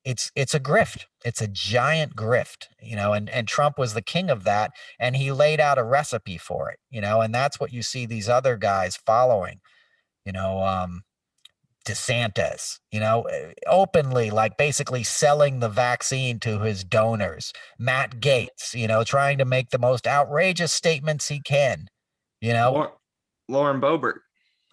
Speaker 1: it's a grift. It's a giant grift, and Trump was the king of that. And he laid out a recipe for it, and that's what you see these other guys following, you know, DeSantis, openly, like basically selling the vaccine to his donors. Matt
Speaker 2: Mhm.
Speaker 1: Gaetz, trying to make the most outrageous statements he can, you know,
Speaker 2: Lauren, Lauren Boebert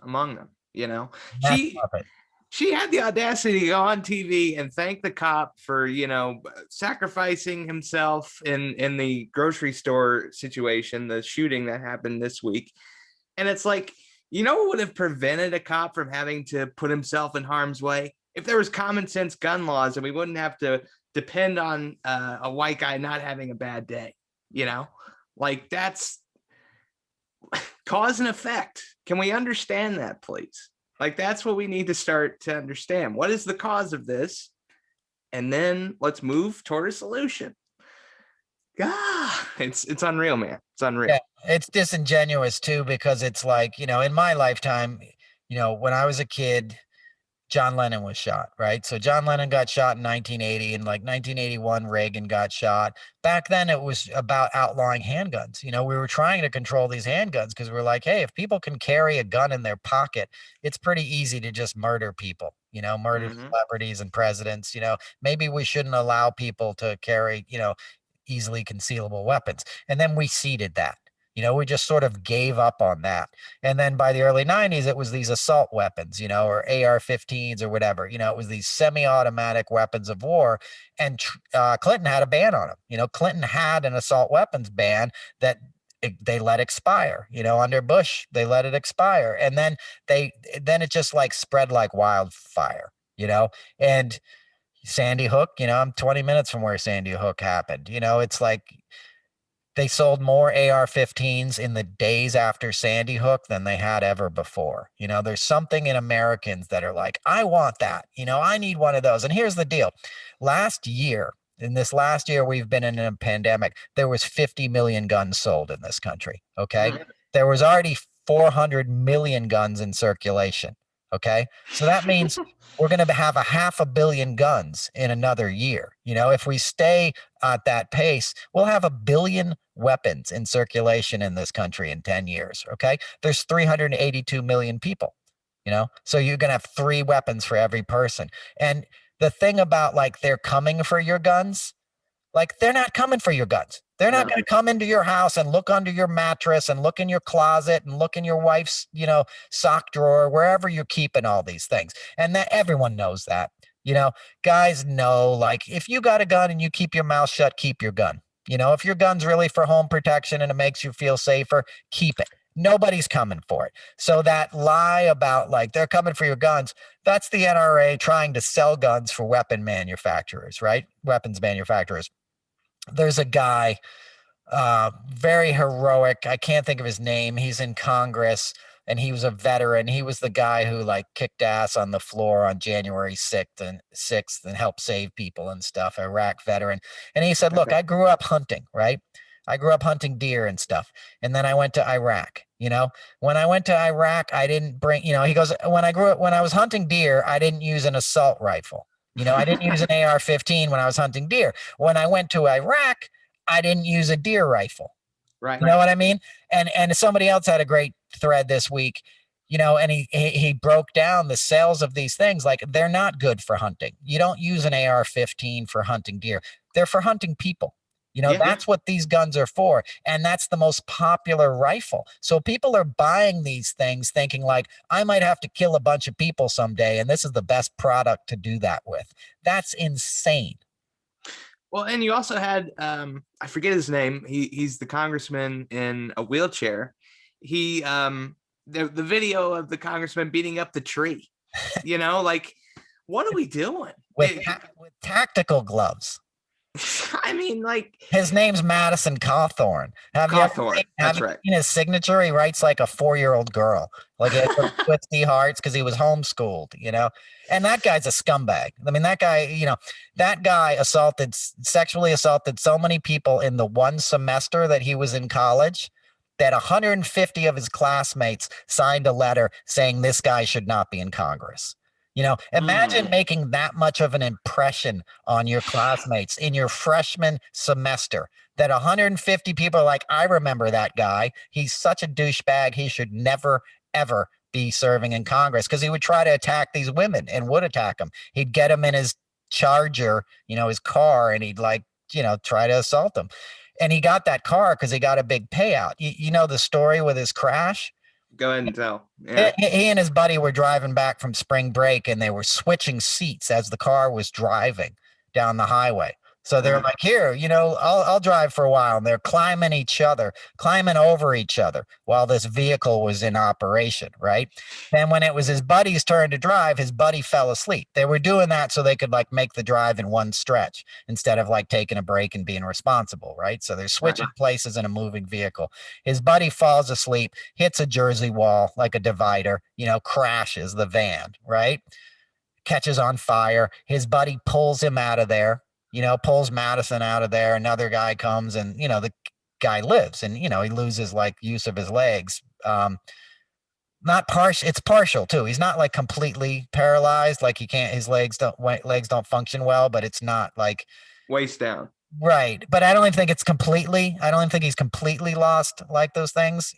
Speaker 2: among them.
Speaker 1: meth
Speaker 2: She
Speaker 1: puppet.
Speaker 2: she had the audacity to go on TV and thank the cop for sacrificing himself in the grocery store situation, the shooting that happened this week. And it's like, what would have prevented a cop from having to put himself in harm's way? If there was common sense gun laws and we wouldn't have to depend on a white guy not having a bad day, like that's cause and effect. Can we understand that, please? Like, that's what we need to start to understand. What is the cause of this? And then let's move toward a solution. Ah, it's unreal, man. It's unreal.
Speaker 1: Yeah, it's disingenuous too because it's like, in my lifetime, when I was a kid, John Lennon was shot, right? So John Lennon got shot in 1980, and like 1981 Reagan got shot. Back then it was about outlawing handguns. We were trying to control these handguns because we are like, hey, if people can carry a gun in their pocket, it's pretty easy to just murder people, murder
Speaker 2: Mm-hmm.
Speaker 1: celebrities and presidents. Maybe we shouldn't allow people to carry, easily concealable weapons. And then we ceded that. We just sort of gave up on that. And then by the early 90s, it was these assault weapons, or AR-15s or whatever. It was these semi-automatic weapons of war. And Clinton had a ban on them. Clinton had an assault weapons ban that they let expire. Under Bush, they let it expire. And then it just like spread like wildfire, and Sandy Hook, I'm 20 minutes from where Sandy Hook happened. It's like they sold more AR-15s in the days after Sandy Hook than they had ever before. There's something in Americans that are like, I want that. I need one of those. And here's the deal. In this last year, we've been in a pandemic. There was 50 million guns sold in this country. Okay.
Speaker 2: Mm.
Speaker 1: There was already 400 million guns in circulation. Okay. So that means we're going to have a 500 million guns in another year. If we stay at that pace, we'll have 1 billion weapons in circulation in this country in 10 years. Okay. There's 382 million people, so you're going to have 3 weapons for every person. And the thing about like they're coming for your guns, like they're not coming for your guns. They're not
Speaker 2: No.
Speaker 1: going to come into your house and look under your mattress and look in your closet and look in your wife's, sock drawer, wherever you're keeping all these things. And that everyone knows that, guys know, like if you got a gun and you keep your mouth shut, keep your gun. If your gun's really for home protection and it makes you feel safer, keep it. Nobody's coming for it. So that lie about like they're coming for your guns, that's the NRA trying to sell guns for weapon manufacturers, right? Weapons manufacturers. There's a guy, very heroic. I can't think of his name. He's in Congress and he was a veteran. He was the guy who like kicked ass on the floor on January 6th and helped save people and stuff, Iraq veteran. And he said, look,
Speaker 2: Okay.
Speaker 1: I grew up hunting, right? I grew up hunting deer and stuff. And then I went to Iraq, when I went to Iraq, I didn't bring, he goes, when I was hunting deer, I didn't use an assault rifle. I didn't use an AR-15 when I was hunting deer. When I went to Iraq, I didn't use a deer rifle.
Speaker 2: Right.
Speaker 1: You know what I mean? And somebody else had a great thread this week. And he broke down the sales of these things. Like, they're not good for hunting. You don't use an AR-15 for hunting deer. They're for hunting people.
Speaker 2: Yeah.
Speaker 1: That's what these guns are for. And that's the most popular rifle. So people are buying these things thinking like, I might have to kill a bunch of people someday, and this is the best product to do that with. That's insane.
Speaker 2: Well, and you also had I forget his name. He's the congressman in a wheelchair. He the video of the congressman beating up the tree. Like, what are we doing?
Speaker 1: With tactical gloves.
Speaker 2: I mean, like,
Speaker 1: his name's Madison Cawthorn.
Speaker 2: Cawthorn.
Speaker 1: Have
Speaker 2: That's
Speaker 1: you
Speaker 2: right.
Speaker 1: seen his signature? He writes like a 4-year-old girl, like it twisty hearts because he was homeschooled. And that guy's a scumbag. I mean, that guy sexually assaulted so many people in the one semester that he was in college that 150 of his classmates signed a letter saying this guy should not be in Congress. Imagine making that much of an impression on your classmates in your freshman semester that 150 people are like, I remember that guy. He's such a douchebag. He should never, ever be serving in Congress, because he would try to attack these women and would attack them. He'd get them in his Charger, his car, and he'd try to assault them. And he got that car because he got a big payout. You know the story with his crash?
Speaker 2: Go ahead and tell. Yeah.
Speaker 1: He and his buddy were driving back from spring break, and they were switching seats as the car was driving down the highway. So they're like, here, I'll drive for a while. And they're climbing over each other while this vehicle was in operation, right? Then when it was his buddy's turn to drive, his buddy fell asleep. They were doing that so they could like make the drive in one stretch instead of like taking a break and being responsible, right? So they're switching places in a moving vehicle. His buddy falls asleep, hits a Jersey wall like a divider, crashes the van, right? Catches on fire. His buddy pulls him out of there, pulls Madison out of there. Another guy comes, and, the guy lives, and, he loses like use of his legs. Not partial. It's partial too. He's not like completely paralyzed. Like his legs don't function well, but it's not like
Speaker 2: waist down.
Speaker 1: Right. But I don't even think he's completely lost like those things,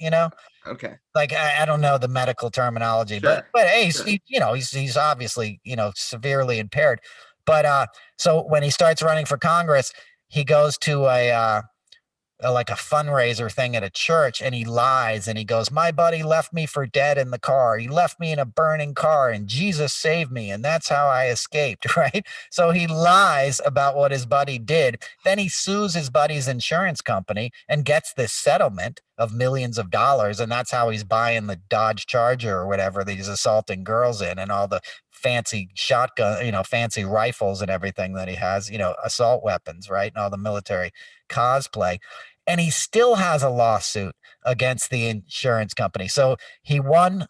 Speaker 2: Okay.
Speaker 1: Like, I don't know the medical terminology,
Speaker 2: Sure.
Speaker 1: but hey, he's obviously, severely impaired. But so when he starts running for Congress, he goes to like a fundraiser thing at a church, and he lies, and he goes, my buddy left me for dead in the car. He left me in a burning car, and Jesus saved me, and that's how I escaped. Right. So he lies about what his buddy did. Then he sues his buddy's insurance company and gets this settlement of millions of dollars, and that's how he's buying the Dodge Charger or whatever that he's assaulting girls in, and all the fancy shotgun, fancy rifles and everything that he has, assault weapons, right? And all the military cosplay. And he still has a lawsuit against the insurance company. So he won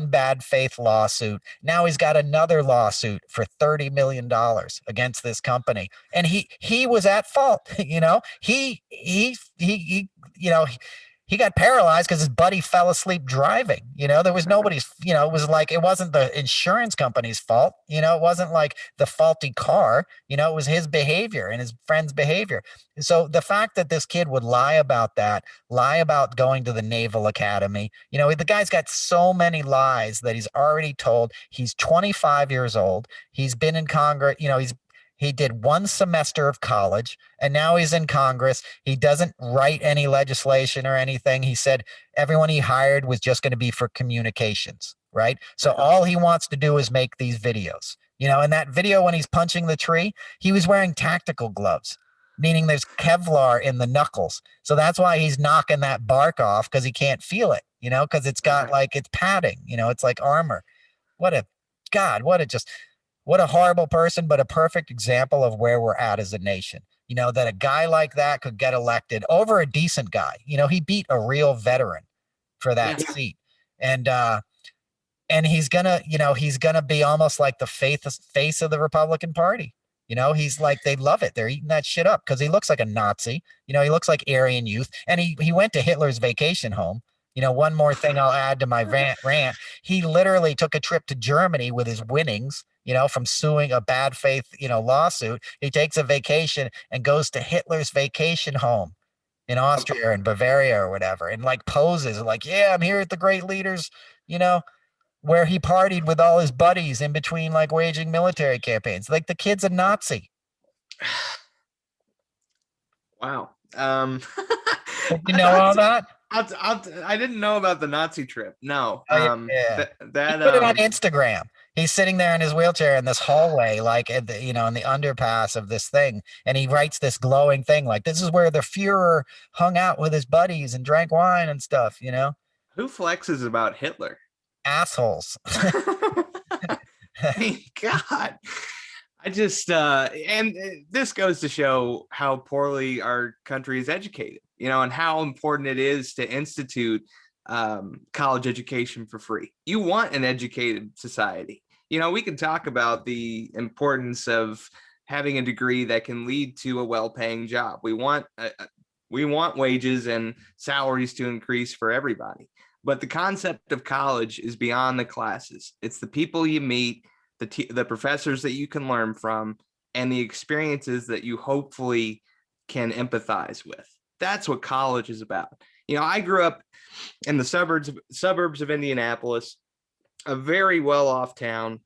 Speaker 1: bad faith lawsuit. Now he's got another lawsuit for $30 million against this company. And he was at fault. He got paralyzed because his buddy fell asleep driving. There was nobody's, it was like, it wasn't the insurance company's fault. It wasn't like the faulty car, it was his behavior and his friend's behavior. So the fact that this kid would lie about going to the Naval Academy, the guy's got so many lies that he's already told. He's 25 years old. He's been in Congress, he did one semester of college, and now he's in Congress. He doesn't write any legislation or anything. He said everyone he hired was just going to be for communications, right? So all he wants to do is make these videos. In that video when he's punching the tree, he was wearing tactical gloves, meaning there's Kevlar in the knuckles. So that's why he's knocking that bark off, because he can't feel it, because it's got like, it's padding, it's like armor. What a horrible person, but a perfect example of where we're at as a nation. That a guy like that could get elected over a decent guy. He beat a real veteran for that seat. And he's gonna be almost like the face of the Republican Party. He's like, they love it. They're eating that shit up because he looks like a Nazi. He looks like Aryan youth. And he went to Hitler's vacation home. One more thing I'll add to my rant. He literally took a trip to Germany with his winnings, from suing a bad faith, lawsuit. He takes a vacation and goes to Hitler's vacation home. in Austria and Bavaria or whatever, and like poses like, yeah, I'm here at the great leaders, you know, where he partied with all his buddies in between like waging military campaigns. Like the kid's a Nazi.
Speaker 2: Wow.
Speaker 1: Did you know
Speaker 2: I,
Speaker 1: all that?
Speaker 2: I didn't know about the Nazi trip. No.
Speaker 1: Oh, yeah. Yeah.
Speaker 2: That
Speaker 1: He
Speaker 2: that
Speaker 1: put it on Instagram. He's sitting there in his wheelchair in this hallway, like at the, in the underpass of this thing, and he writes this glowing thing, like this is where the Fuhrer hung out with his buddies and drank wine and stuff.
Speaker 2: who flexes about Hitler?
Speaker 1: Assholes.
Speaker 2: I mean, God. I just and this goes to show how poorly our country is educated, and how important it is to institute college education for free. You want an educated society. We can talk about the importance of having a degree that can lead to a well-paying job. We want wages and salaries to increase for everybody. But the concept of college is beyond the classes. It's the people you meet, the professors that you can learn from, and the experiences that you hopefully can empathize with. That's what college is about. I grew up in the suburbs of Indianapolis, a very well-off town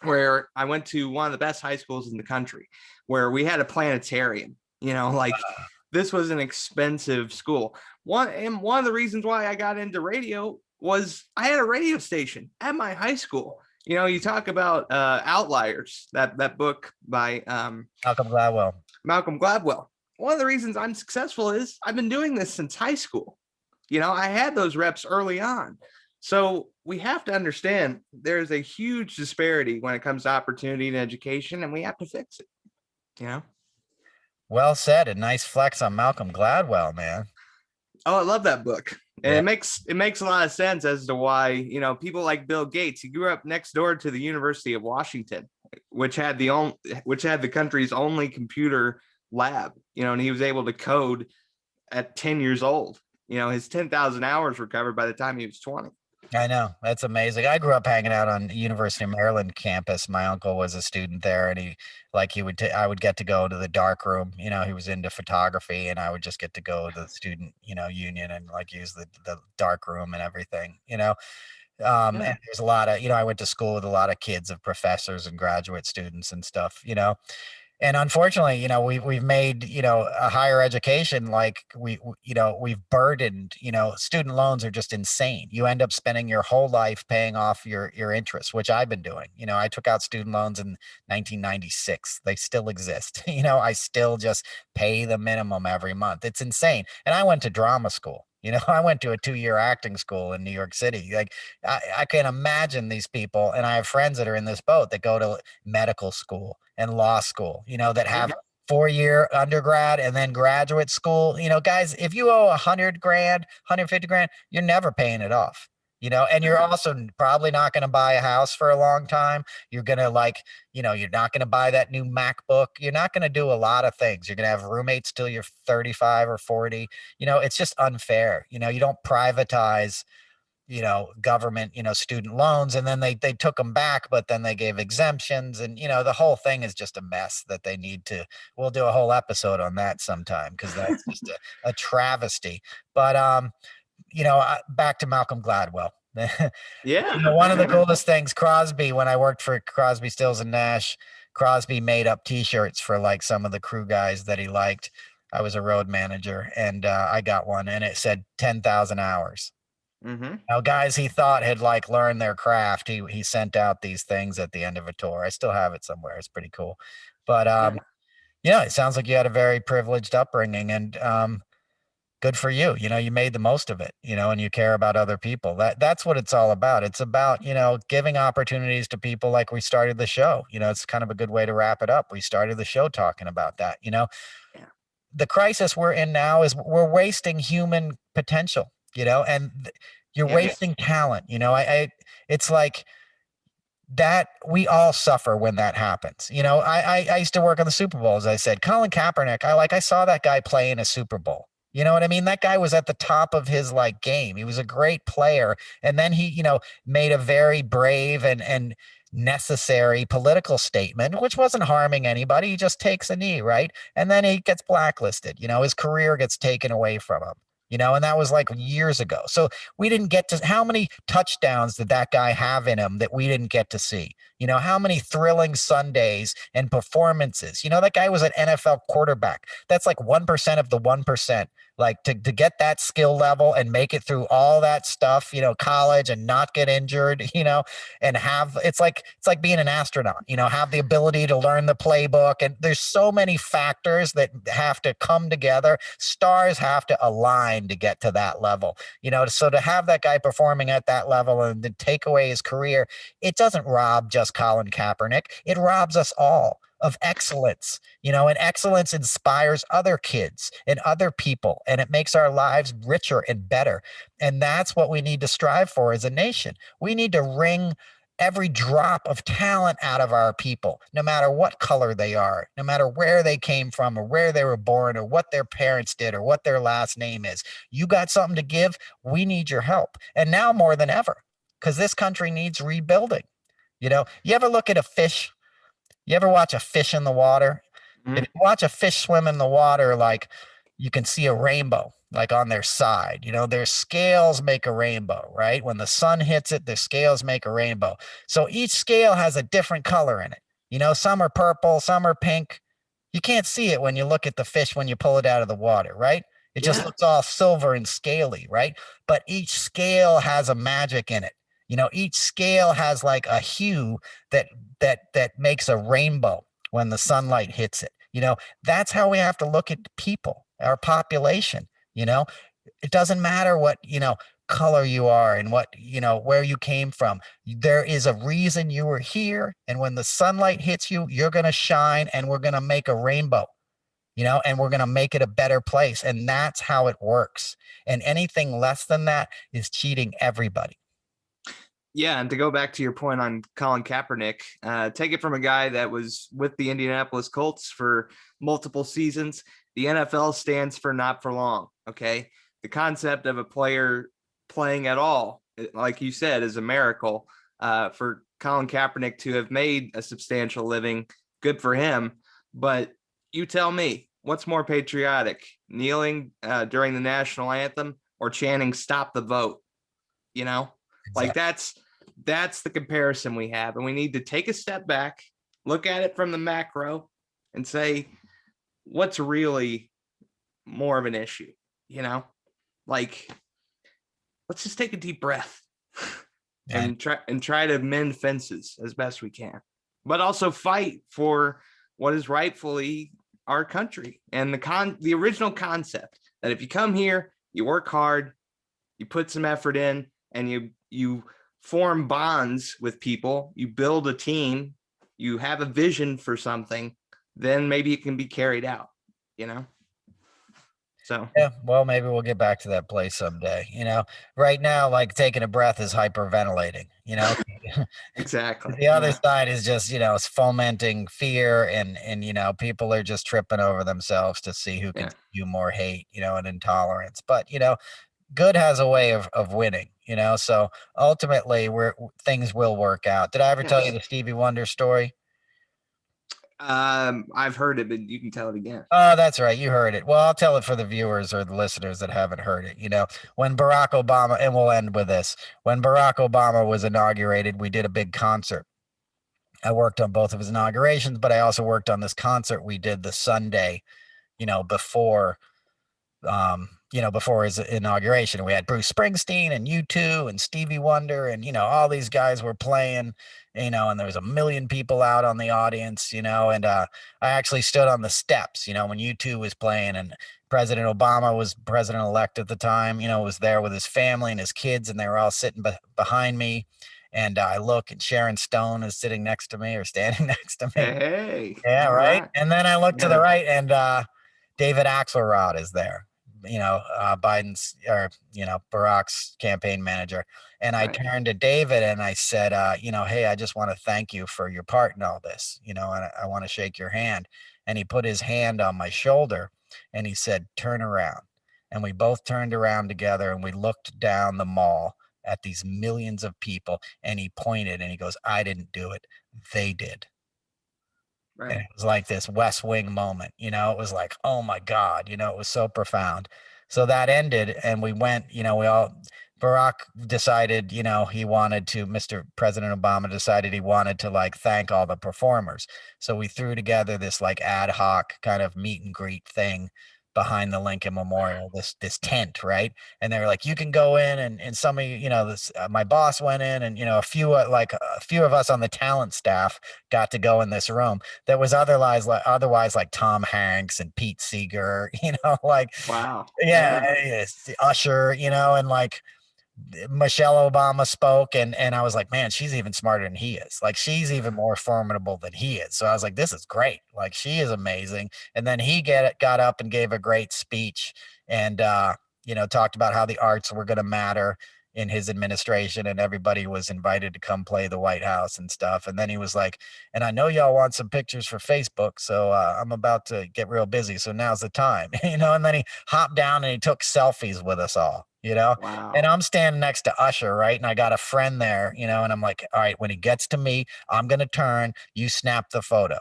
Speaker 2: where I went to one of the best high schools in the country, where we had a planetarium. Like this was an expensive school. One of the reasons why I got into radio was I had a radio station at my high school. You talk about Outliers, that book by
Speaker 1: Malcolm Gladwell.
Speaker 2: Malcolm Gladwell. One of the reasons I'm successful is I've been doing this since high school. I had those reps early on. So we have to understand there's a huge disparity when it comes to opportunity and education, and we have to fix it.
Speaker 1: Well said. A nice flex on Malcolm Gladwell, man.
Speaker 2: Oh, I love that book. And
Speaker 1: Yeah.
Speaker 2: it makes a lot of sense as to why, people like Bill Gates, he grew up next door to the University of Washington, which had the country's only computer lab, and he was able to code at 10 years old. His 10,000 hours were covered by the time he was 20.
Speaker 1: I know. That's amazing. I grew up hanging out on the University of Maryland campus. My uncle was a student there, and I would get to go to the dark room. He was into photography, and I would just get to go to the student, union and like use the dark room and everything. And
Speaker 2: Yeah.
Speaker 1: there's a lot of, I went to school with a lot of kids of professors and graduate students and stuff. And unfortunately, we've made, a higher education, like we've burdened, student loans are just insane. You end up spending your whole life paying off your interest, which I've been doing. I took out student loans in 1996. They still exist. I still just pay the minimum every month. It's insane. And I went to drama school. I went to a 2-year acting school in New York City. Like I can imagine these people, and I have friends that are in this boat that go to medical school and law school, that have 4-year undergrad and then graduate school. Guys, if you owe 100 grand, 150 grand, you're never paying it off. And you're also probably not going to buy a house for a long time. You're going to you're not going to buy that new MacBook. You're not going to do a lot of things. You're going to have roommates till you're 35 or 40. It's just unfair. You don't privatize government, student loans, and then they took them back, but then they gave exemptions, and the whole thing is just a mess that we'll do a whole episode on that sometime, because that's just a travesty. But back to Malcolm Gladwell.
Speaker 2: Yeah.
Speaker 1: One of the coolest things, Crosby, when I worked for Crosby, Stills and Nash, Crosby made up t-shirts for like some of the crew guys that he liked. I was a road manager, and I got one, and it said 10,000 hours.
Speaker 2: Mm-hmm.
Speaker 1: Now, guys he thought had like learned their craft, he sent out these things at the end of a tour. I still have it somewhere. It's pretty cool. But yeah, it sounds like you had a very privileged upbringing, and good for you. You made the most of it, and you care about other people. That's what it's all about. It's about, giving opportunities to people, like we started the show. It's kind of a good way to wrap it up. We started the show talking about that.
Speaker 2: Yeah.
Speaker 1: The crisis we're in now is we're wasting human potential, and you're
Speaker 2: Yes.
Speaker 1: wasting talent. It's like that. We all suffer when that happens. I used to work on the Super Bowl, as I said. Colin Kaepernick, I saw that guy play in a Super Bowl. You know what I mean? That guy was at the top of his like game. He was a great player. And then he, made a very brave and necessary political statement, which wasn't harming anybody. He just takes a knee, right? And then he gets blacklisted. His career gets taken away from him. And that was like years ago. So we didn't get to how many touchdowns did that guy have in him that we didn't get to see? How many thrilling Sundays and performances? That guy was an NFL quarterback. That's like 1% of the 1%. Like to get that skill level and make it through all that stuff, college and not get injured, and have it's like being an astronaut, have the ability to learn the playbook. And there's so many factors that have to come together. Stars have to align to get to that level, so to have that guy performing at that level and to take away his career, it doesn't rob just Colin Kaepernick. It robs us all of excellence, and excellence inspires other kids and other people, and it makes our lives richer and better. And that's what we need to strive for as a nation. We need to wring every drop of talent out of our people, no matter what color they are, no matter where they came from or where they were born or what their parents did or what their last name is. You got something to give? We need your help. And now more than ever, because this country needs rebuilding. You ever look at a fish? You ever watch a fish in the water? If
Speaker 2: Mhm.
Speaker 1: you watch a fish swim in the water, like you can see a rainbow, like on their side. Their scales make a rainbow, right? When the sun hits it, their scales make a rainbow. So each scale has a different color in it. Some are purple, some are pink. You can't see it when you look at the fish when you pull it out of the water, right? It just
Speaker 2: Yeah.
Speaker 1: looks all silver and scaly, right? But each scale has a magic in it. Each scale has like a hue that makes a rainbow when the sunlight hits it. That's how we have to look at people, our population. You know, it doesn't matter what, color you are and what, where you came from. There is a reason you were here. And when the sunlight hits you, you're going to shine and we're going to make a rainbow, and we're going to make it a better place. And that's how it works. And anything less than that is cheating everybody.
Speaker 2: Yeah, and to go back to your point on Colin Kaepernick, take it from a guy that was with the Indianapolis Colts for multiple seasons. The NFL stands for not for long. Okay, the concept of a player playing at all, like you said, is a miracle. For Colin Kaepernick to have made a substantial living, good for him. But you tell me, what's more patriotic, kneeling during the national anthem or chanting "Stop the vote"? You know, like
Speaker 1: Exactly.
Speaker 2: that's the comparison we have, and we need to take a step back, look at it from the macro, and say what's really more of an issue. You know, like let's just take a deep breath
Speaker 1: And
Speaker 2: and try to mend fences as best we can, but also fight for what is rightfully our country and the original concept that if you come here, you work hard, you put some effort in, and you form bonds with people, you build a team, you have a vision for something, then maybe it can be carried out, you know? So,
Speaker 1: yeah, well, maybe we'll get back to that place someday. Right now, like taking a breath is hyperventilating,
Speaker 2: exactly.
Speaker 1: the other
Speaker 2: Yeah.
Speaker 1: side is just, it's fomenting fear and, people are just tripping over themselves to see who can
Speaker 2: Yeah.
Speaker 1: spew more hate, and intolerance. But, good has a way of winning, so ultimately things will work out. Did I ever tell you
Speaker 2: Yes.
Speaker 1: the Stevie Wonder story?
Speaker 2: I've heard it, but you can tell it again.
Speaker 1: Oh, that's right. You heard it. Well, I'll tell it for the viewers or the listeners that haven't heard it. When Barack Obama, and we'll end with this, when Barack Obama was inaugurated, we did a big concert. I worked on both of his inaugurations, but I also worked on this concert we did the Sunday, before before his inauguration. We had Bruce Springsteen and U2 and Stevie Wonder and, all these guys were playing, and there was a million people out on the audience, and I actually stood on the steps, when U2 was playing and President Obama was president-elect at the time, was there with his family and his kids, and they were all sitting behind me. And I look and Sharon Stone is sitting next to me or standing next to me.
Speaker 2: Hey,
Speaker 1: Yeah,
Speaker 2: all
Speaker 1: right.
Speaker 2: right.
Speaker 1: And then I look to the
Speaker 2: Yeah.
Speaker 1: right and David Axelrod is there, Biden's or, Barack's campaign manager. And I
Speaker 2: Right.
Speaker 1: turned to David and I said, hey, I just want to thank you for your part in all this, and I want to shake your hand. And he put his hand on my shoulder and he said, turn around. And we both turned around together and we looked down the mall at these millions of people, and he pointed and he goes, I didn't do it. They did. And
Speaker 2: Right.
Speaker 1: it was like this West Wing moment, it was like, oh my God, it was so profound. So that ended, and we went, Barack decided, he wanted to, Mr. President Obama decided he wanted to like thank all the performers. So we threw together this like ad hoc kind of meet and greet thing behind the Lincoln Memorial, this tent, right? And they were like, you can go in, and some of you, this my boss went in, and a few of us on the talent staff got to go in this room that was otherwise like Tom Hanks and Pete Seeger, like
Speaker 2: Wow.
Speaker 1: yeah,
Speaker 2: Yeah.
Speaker 1: it's Usher, and like Michelle Obama spoke, and I was like, man, she's even smarter than he is. Like she's even more formidable than he is. So I was like, this is great. Like she is amazing. And then he got up and gave a great speech, and talked about how the arts were going to matter in his administration, and everybody was invited to come play the White House and stuff. And then he was like, and I know y'all want some pictures for Facebook, so I'm about to get real busy, so now's the time. And then he hopped down and he took selfies with us all. And
Speaker 2: Wow.
Speaker 1: I'm standing next to Usher, right? And I got a friend there, and I'm like, all right, when he gets to me, I'm going to turn, you snap the photo.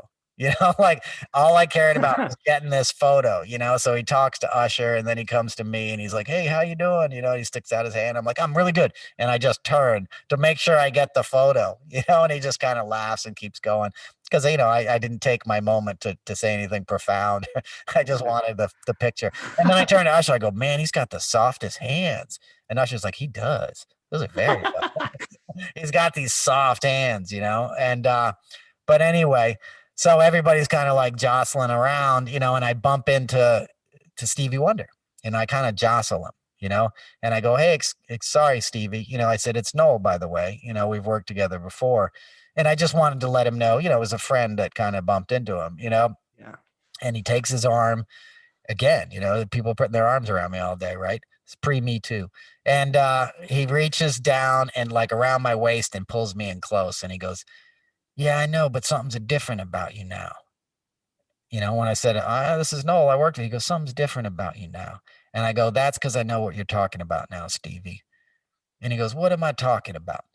Speaker 1: Like all I cared about was getting this photo. So he talks to Usher, and then he comes to me and he's like, hey, how you doing? He sticks out his hand. I'm like, I'm really good. And I just turn to make sure I get the photo, and he just kind of laughs and keeps going. Because I didn't take my moment to say anything profound. I just wanted the picture. And then I turned to Usher. I go, man, he's got the softest hands. And Usher's like, he does. Those are very soft. He's got these soft hands. And but anyway, so everybody's kind of like jostling around, and I bump into Stevie Wonder, and I kind of jostle him, and I go, hey, sorry, Stevie. I said, it's Noel, by the way. We've worked together before. And I just wanted to let him know, it was a friend that kind of bumped into him.
Speaker 2: Yeah.
Speaker 1: And he takes his arm again, people putting their arms around me all day, right? It's pre me too. And he reaches down and like around my waist and pulls me in close. And he goes, yeah, I know, but something's different about you now. When I said, this is Noel, I worked with you, he goes, something's different about you now. And I go, that's because I know what you're talking about now, Stevie. And he goes, what am I talking about?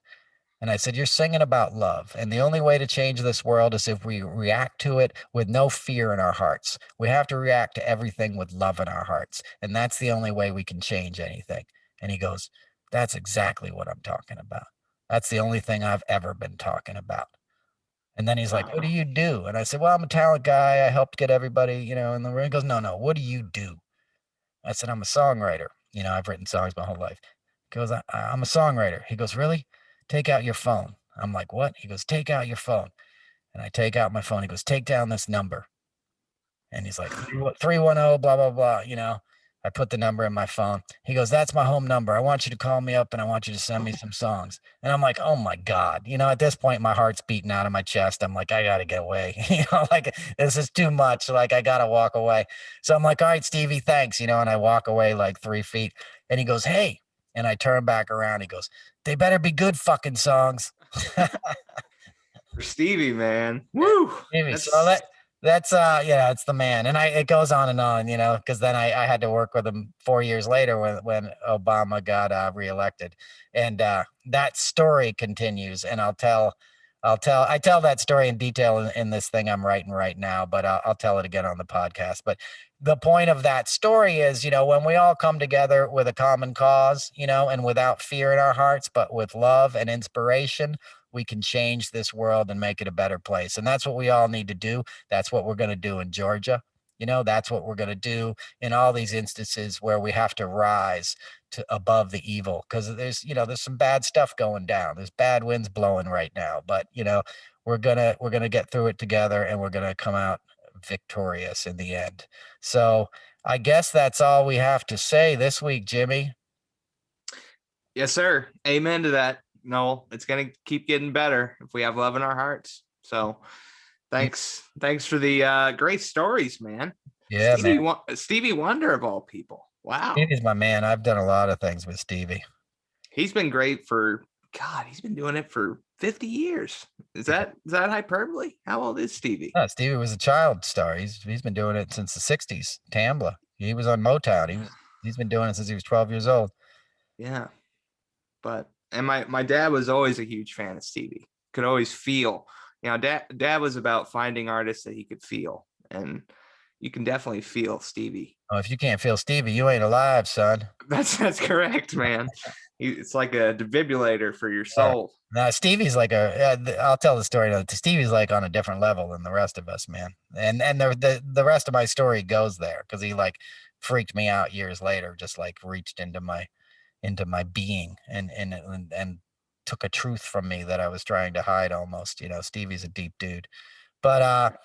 Speaker 1: And I said, you're singing about love. And the only way to change this world is if we react to it with no fear in our hearts. We have to react to everything with love in our hearts. And that's the only way we can change anything. And he goes, that's exactly what I'm talking about. That's the only thing I've ever been talking about. And then he's like, what do
Speaker 2: Wow.
Speaker 1: you do? And I said, well, I'm a talent guy. I helped get everybody, in the room. He goes, no, no, what do you do? I said, I'm a songwriter. I've written songs my whole life. He goes, I'm a songwriter. He goes, really? Take out your phone. I'm like, what? He goes, take out your phone. And I take out my phone. He goes, take down this number. And he's like, 310, blah, blah, blah. I put the number in my phone. He goes, that's my home number. I want you to call me up and I want you to send me some songs. And I'm like, oh my God. At this point, my heart's beating out of my chest. I'm like, I got to get away. Like this is too much. Like I got to walk away. So I'm like, all right, Stevie, thanks. And I walk away like 3 feet. And he goes, hey. And I turn back around. He goes, they better be good fucking songs.
Speaker 2: For Stevie, man. Woo.
Speaker 1: Maybe. So
Speaker 2: That's
Speaker 1: that's yeah, it's the man. And it goes on, because then I had to work with him 4 years later when Obama got reelected. And that story continues. And I tell that story in detail in this thing I'm writing right now, but I'll tell it again on the podcast. But the point of that story is, when we all come together with a common cause, and without fear in our hearts, but with love and inspiration, we can change this world and make it a better place. And that's what we all need to do. That's what we're going to do in Georgia. That's what we're going to do in all these instances where we have to rise to above the evil, because there's some bad stuff going down. There's bad winds blowing right now, but we're gonna get through it together, and we're gonna come out victorious in the end. So I guess that's all we have to say this week, Jimmy.
Speaker 2: yes, sir. Amen to that. Noel, it's gonna keep getting better if we have love in our hearts. So thanks for the great stories, man.
Speaker 1: Yeah, man.
Speaker 2: Stevie Wonder of all people. Wow.
Speaker 1: Stevie's my man. I've done a lot of things with Stevie.
Speaker 2: He's been great for God, he's been doing it for 50 years. Is that hyperbole? How old is Stevie?
Speaker 1: Stevie was a child star. He's been doing it since the '60s. Tambla. He was on Motown. He's been doing it since he was 12 years old.
Speaker 2: Yeah. But and my dad was always a huge fan of Stevie. Could always feel, dad was about finding artists that he could feel, and you can definitely feel Stevie.
Speaker 1: Oh, if you can't feel Stevie, you ain't alive, son.
Speaker 2: That's correct, man. It's like a defibrillator for your
Speaker 1: Yeah.
Speaker 2: soul.
Speaker 1: Now Stevie's like I'll tell the story. Stevie's like on a different level than the rest of us, man. And the rest of my story goes there because he like freaked me out years later, just like reached into my being and took a truth from me that I was trying to hide almost. Stevie's a deep dude. But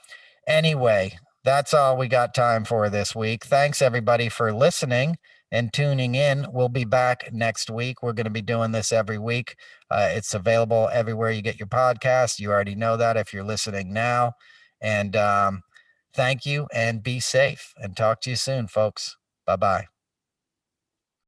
Speaker 1: anyway, that's all we got time for this week. Thanks everybody for listening and tuning in. We'll be back next week. We're going to be doing this every week. It's available everywhere you get your podcasts. You already know that if you're listening now. And thank you and be safe and talk to you soon, folks. Bye bye.